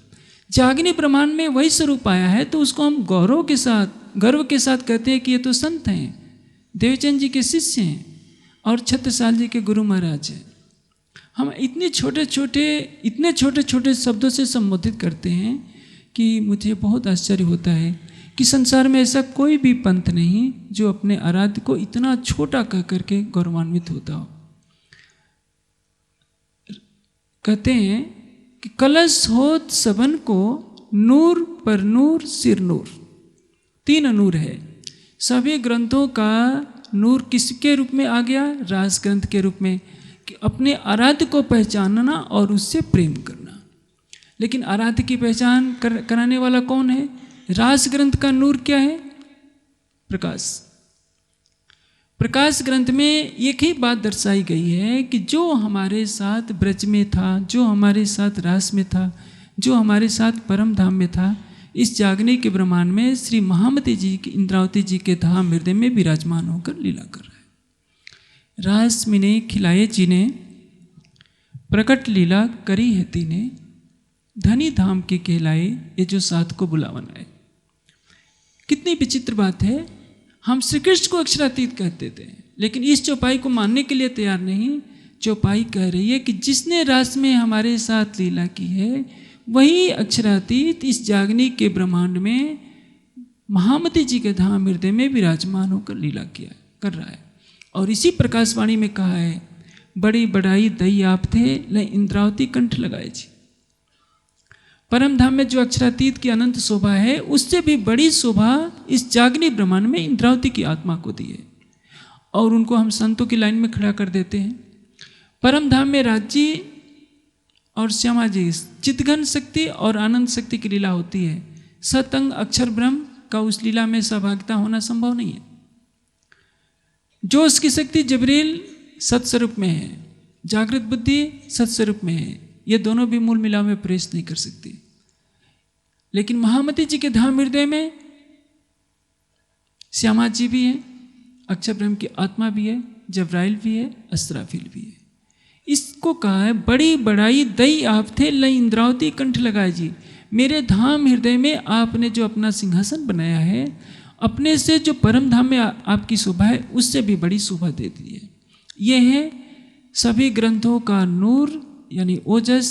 जागनी ब्रह्मांड में वही स्वरूप आया है, तो उसको हम गौरव के साथ, गर्व के साथ कहते हैं कि ये तो संत हैं, देवचंद जी के शिष्य हैं और छत्रसाल जी के गुरु महाराज हैं। हम इतने छोटे छोटे शब्दों से संबोधित करते हैं कि मुझे बहुत आश्चर्य होता है कि संसार में ऐसा कोई भी पंथ नहीं जो अपने आराध्य को इतना छोटा कह करके गौरवान्वित होता हो। कहते हैं कि कलश होत सबन को नूर पर नूर सिर नूर। 3 नूर है। सभी ग्रंथों का नूर किसके रूप में आ गया? रास ग्रंथ के रूप में, कि अपने आराध्य को पहचानना और उससे प्रेम करना। लेकिन आराध्य की पहचान कराने वाला कौन है? रास ग्रंथ का नूर क्या है? प्रकाश। प्रकाश ग्रंथ में एक ही बात दर्शाई गई है कि जो हमारे साथ ब्रज में था, जो हमारे साथ रास में था, जो हमारे साथ परम धाम में था, इस जागने के ब्रह्मांड में श्री महामती जी की, इंद्रावती जी के धाम हृदय में विराजमान होकर लीला कर रहा है। रास मिने खिलाए जी ने प्रकट लीला करी है तीने, धनी धाम के कहलाए ये जो साथ को बुलावन आए। कितनी विचित्र बात है, हम श्री कृष्ण को अक्षरातीत कहते थे, लेकिन इस चौपाई को मानने के लिए तैयार नहीं। चौपाई कह रही है कि जिसने रास में हमारे साथ लीला की है वही अक्षरातीत इस जागनी के ब्रह्मांड में महामती जी के धाम हृदय में विराजमान होकर लीला किया कर रहा है। और इसी प्रकाशवाणी में कहा है, बड़ी बड़ाई दई आप थे ले इंद्रावती कंठ लगाए जी। परम धाम में जो अक्षरातीत की अनंत शोभा है, उससे भी बड़ी शोभा इस जागनी ब्रह्मांड में इंद्रावती की आत्मा को दी है। और उनको हम संतों की लाइन में खड़ा कर देते हैं। परम धाम में राज्य और श्यामा जी चितघन शक्ति और आनंद शक्ति की लीला होती है। सतंग अक्षर ब्रह्म का उस लीला में सहभागिता होना संभव नहीं है। जोश की शक्ति जबरील सत्स्वरूप में है, जागृत बुद्धि सत्स्वरूप में है, ये दोनों भी मूल मिलाप में प्रवेश नहीं कर सकती। लेकिन महामती जी के धाम हृदय में श्यामा जी भी है, अक्षर ब्रह्म की आत्मा भी है, जबराइल भी है, अस्राफिल भी है। इसको कहा है, बड़ी बड़ाई दई आप थे लई इंद्रावती कंठ लगाए जी। मेरे धाम हृदय में आपने जो अपना सिंहासन बनाया है, अपने से जो परम धाम में आपकी शोभा है, उससे भी बड़ी शोभा दे दी है। ये है सभी ग्रंथों का नूर, यानी ओजस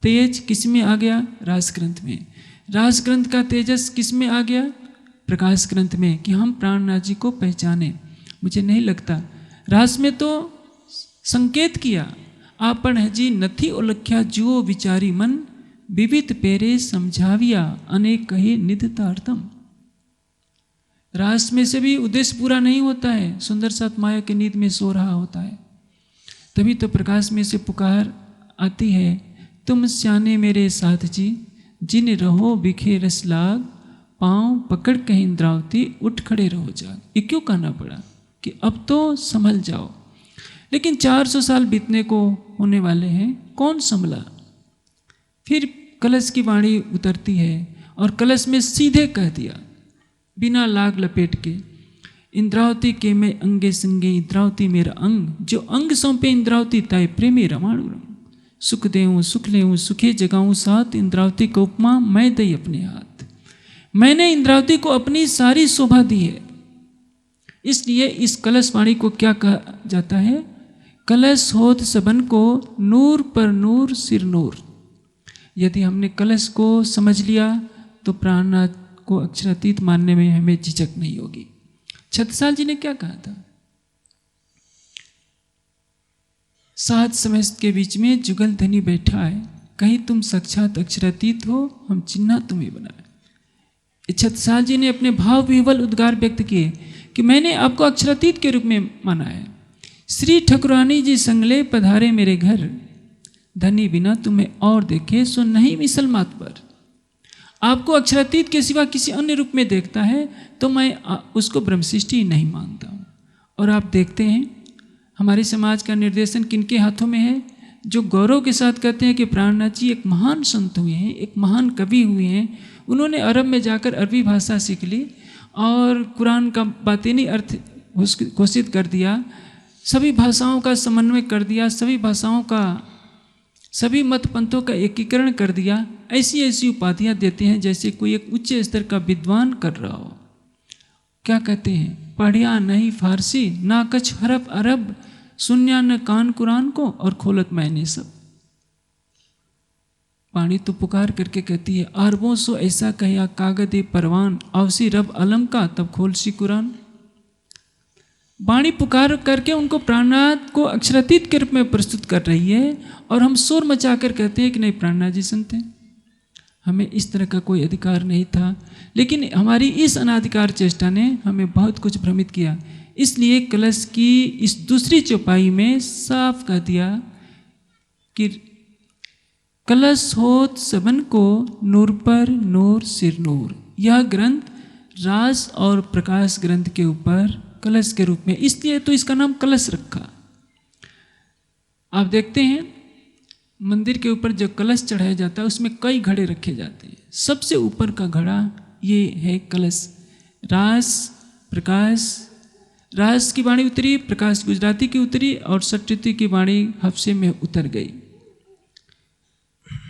तेज किस में आ गया? रास ग्रंथ में। रास ग्रंथ का तेजस किस में आ गया? प्रकाश ग्रंथ में, कि हम प्राणनाथ जी को पहचाने। मुझे नहीं लगता, रास में तो संकेत किया, आपन है जी नथी उलख्या जुओ विचारी मन, विविध पेरे समझाविया अनेक कहे निधतार्थम। रास में से भी उद्देश्य पूरा नहीं होता है, सुंदर साथ माया के नींद में सो रहा होता है। तभी तो प्रकाश में से पुकार आती है, तुम स्याने मेरे साथ जी, जिन रहो बिखे रस लाग, पाँव पकड़ कहीं इंद्रावती उठ खड़े रहो जाग। ये क्यों कहना पड़ा कि अब तो संभल जाओ। लेकिन 400 साल बीतने को होने वाले हैं, कौन संभला? फिर कलश की वाणी उतरती है और कलश में सीधे कह दिया, बिना लाग लपेट के, इंद्रावती के मैं अंगे संगे इंद्रावती मेरा अंग, जो अंग सौंपे इंद्रावती ताय प्रेमी रमाणु रंग, सुख देऊँ सुख लेऊँ सुखे जगाऊँ साथ, इंद्रावती को उपमा मैं दई अपने हाथ। मैंने इंद्रावती को अपनी सारी शोभा दी है। इसलिए इस कलश वाणी को क्या कहा जाता है? कलश होत सबन को नूर पर नूर सिर नूर। यदि हमने कलश को समझ लिया तो प्राणनाथ को अक्षरातीत मानने में हमें झिझक नहीं होगी। छत्रसाल जी ने क्या कहा था? सात समस्त के बीच में जुगल धनी बैठा है, कहीं तुम साक्षात अक्षरातीत हो, हम चिन्ह तुम्हें बनाए। छत्रसाल जी ने अपने भाव विह्वल उद्गार व्यक्त किए कि मैंने आपको अक्षरातीत के रूप में माना है। श्री ठकुरानी जी संगले पधारे मेरे घर, धनी बिना तुम्हें और देखे सो नहीं मिसल मात पर। आपको अक्षरातीत के सिवा किसी अन्य रूप में देखता है तो मैं उसको ब्रह्मसृष्टि नहीं मानता हूँ। और आप देखते हैं हमारे समाज का निर्देशन किनके हाथों में है, जो गौरव के साथ कहते हैं कि प्राणनाथ जी एक महान संत हुए हैं, एक महान कवि हुए हैं। उन्होंने अरब में जाकर अरबी भाषा सीख ली और कुरान का बातिनी अर्थ घोषित कर दिया, सभी भाषाओं का समन्वय कर दिया, सभी भाषाओं का, सभी मत पंथों का एकीकरण कर दिया। ऐसी ऐसी उपाधियाँ देते हैं जैसे कोई एक उच्च स्तर का विद्वान कर रहा हो। क्या कहते हैं? पढ़िया नहीं फारसी ना कछ हरफ अरब, सुन्या न कान कुरान को और खोलत मैंने सब। पानी तो पुकार करके कहती है, अरबों सो ऐसा कहिया कागदे परवान, आवसी रब अलम का तब खोल सी कुरान। वाणी पुकार करके उनको प्राणनाथ को अक्षरातीत के रूप में प्रस्तुत कर रही है और हम शोर मचाकर कहते हैं कि नहीं प्राणनाथ जी संत हैं। हमें इस तरह का कोई अधिकार नहीं था, लेकिन हमारी इस अनाधिकार चेष्टा ने हमें बहुत कुछ भ्रमित किया। इसलिए कलश की इस दूसरी चौपाई में साफ कह दिया कि कलश होत सबन को नूर पर नूर सिर नूर। यह ग्रंथ रास और प्रकाश ग्रंथ के ऊपर कलश के रूप में, इसलिए तो इसका नाम कलश रखा। आप देखते हैं मंदिर के ऊपर जो कलश चढ़ाया जाता है उसमें कई घड़े रखे जाते हैं। सबसे ऊपर का घड़ा ये है कलश। रास प्रकाश रास की वाणी उतरी, प्रकाश गुजराती की उतरी और सत्यति की वाणी हफ्से में उतर गई।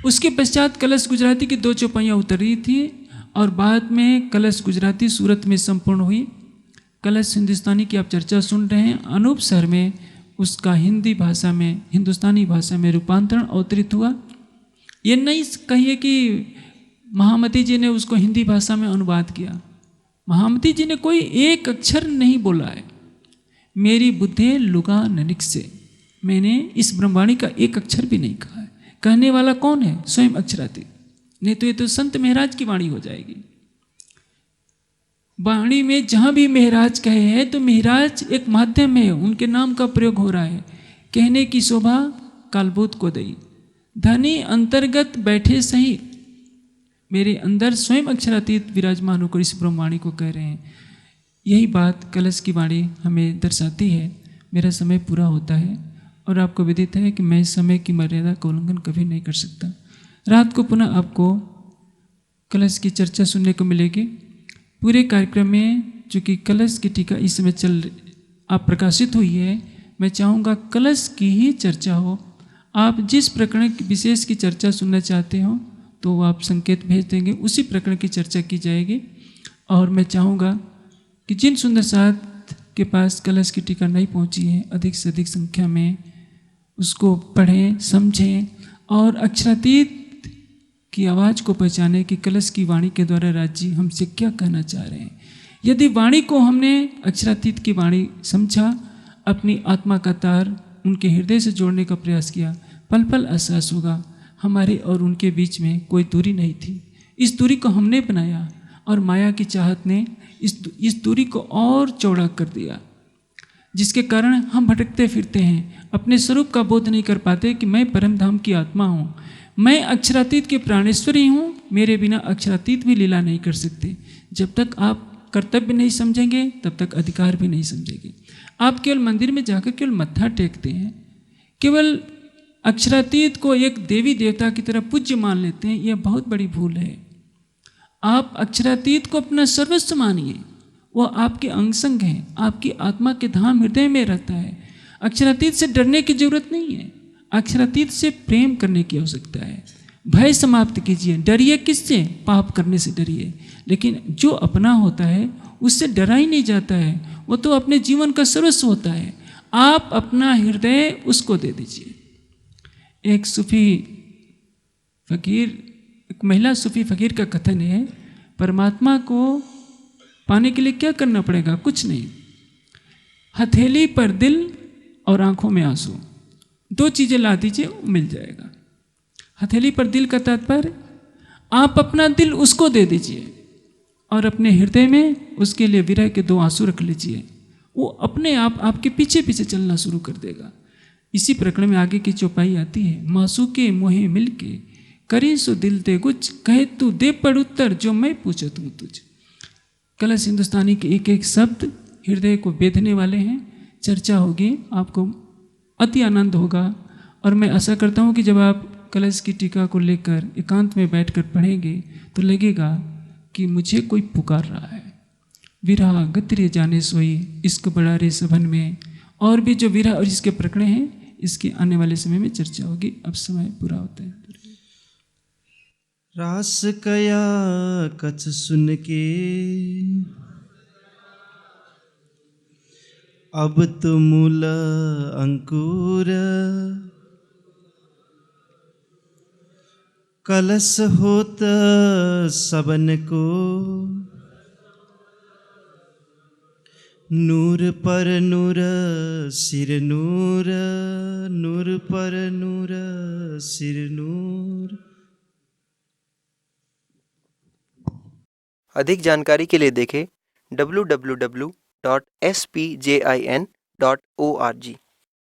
उसके पश्चात कलश गुजराती की 2 चौपाइयाँ उतरी थी और बाद में कलश गुजराती सूरत में संपूर्ण हुई। कलश हिंदुस्तानी की आप चर्चा सुन रहे हैं। अनूप शहर में उसका हिंदी भाषा में, हिंदुस्तानी भाषा में रूपांतरण अवतरित हुआ। ये नहीं कहिए कि महामती जी ने उसको हिंदी भाषा में अनुवाद किया। महामती जी ने कोई एक अक्षर नहीं बोला है। मेरी बुद्धे लुगा ननिक से, मैंने इस ब्रह्मवाणी का एक अक्षर भी नहीं कहा है। कहने वाला कौन है? स्वयं अक्षरातीत। नहीं तो ये तो संत महराज की वाणी हो जाएगी। वाणी में जहाँ भी महराज कहे हैं तो महराज एक माध्यम है, उनके नाम का प्रयोग हो रहा है। कहने की शोभा कालबोध को दई, धनी अंतर्गत बैठे सही। मेरे अंदर स्वयं अक्षरातीत विराजमान होकर इस ब्रह्मवाणी को कह रहे हैं। यही बात कलश की वाणी हमें दर्शाती है। मेरा समय पूरा होता है और आपको विदित है कि मैं समय की मर्यादा का उल्लंघन कभी नहीं कर सकता। रात को पुनः आपको कलश की चर्चा सुनने को मिलेगी। पूरे कार्यक्रम में चूँकि कलश की टीका इस समय आप प्रकाशित हुई है, मैं चाहूँगा कलश की ही चर्चा हो। आप जिस प्रकरण विशेष की चर्चा सुनना चाहते हो तो आप संकेत भेज देंगे, उसी प्रकरण की चर्चा की जाएगी। और मैं चाहूँगा कि जिन सुंदर साथ के पास कलश की टीका नहीं पहुँची है, अधिक से अधिक संख्या में उसको पढ़ें, समझें और अक्षरातीत की आवाज़ को पहचाने कि कलश की वाणी के द्वारा राज जी हमसे क्या कहना चाह रहे हैं। यदि वाणी को हमने अक्षरातीत की वाणी समझा, अपनी आत्मा का तार उनके हृदय से जोड़ने का प्रयास किया, पल पल एहसास होगा हमारे और उनके बीच में कोई दूरी नहीं थी। इस दूरी को हमने बनाया और माया की चाहत ने इस दूरी को और चौड़ा कर दिया, जिसके कारण हम भटकते फिरते हैं, अपने स्वरूप का बोध नहीं कर पाते कि मैं परमधाम की आत्मा हूँ, मैं अक्षरातीत के प्राणेश्वरी हूँ, मेरे बिना अक्षरातीत भी लीला नहीं कर सकते। जब तक आप कर्तव्य नहीं समझेंगे तब तक अधिकार भी नहीं समझेंगे। आप केवल मंदिर में जाकर केवल मत्था टेकते हैं, केवल अक्षरातीत को एक देवी देवता की तरह पूज्य मान लेते हैं, यह बहुत बड़ी भूल है। आप अक्षरातीत को अपना सर्वस्व मानिए, वह आपके अंग संग है, आपकी आत्मा के धाम हृदय में रहता है। अक्षरातीत से डरने की जरूरत नहीं है, अक्षरातीत से प्रेम करने की आवश्यकता है। भय समाप्त कीजिए। डरिए किससे? पाप करने से डरिए, लेकिन जो अपना होता है उससे डरा ही नहीं जाता है, वो तो अपने जीवन का सर्वस्व होता है। आप अपना हृदय उसको दे दीजिए। एक सूफी फकीर, एक महिला सूफी फकीर का कथन है, परमात्मा को पाने के लिए क्या करना पड़ेगा? कुछ नहीं, हथेली पर दिल और आंखों में आंसू, 2 चीज़ें ला दीजिए, मिल जाएगा। हथेली पर दिल का तात्पर्य आप अपना दिल उसको दे दीजिए और अपने हृदय में उसके लिए विरह के 2 आंसू रख लीजिए, वो अपने आप आपके पीछे पीछे चलना शुरू कर देगा। इसी प्रकरण में आगे की चौपाई आती है, मासू के मोहे मिलके करी सो दिल ते कुछ, कहे तू दे पड़ उत्तर जो मैं पूछत हूँ तुझ। कलश हिंदुस्तानी के एक एक शब्द हृदय को बेधने वाले हैं। चर्चा होगी, आपको अति आनंद होगा और मैं आशा करता हूँ कि जब आप कलश की टीका को लेकर एकांत में बैठकर पढ़ेंगे तो लगेगा कि मुझे कोई पुकार रहा है। विरह गतिरे जाने सोई, इश्क बड़ा रे सभन में, और भी जो विरह और इसके प्रकरण हैं इसके आने वाले समय में चर्चा होगी। अब समय पूरा होता है। रास कया कछ सुन के अब तो मूल अंकुर, कलश होत सबन को नूर पर नूर सिर नूर, नूर पर नूर सिर नूर। अधिक जानकारी के लिए देखें www.spjin.org।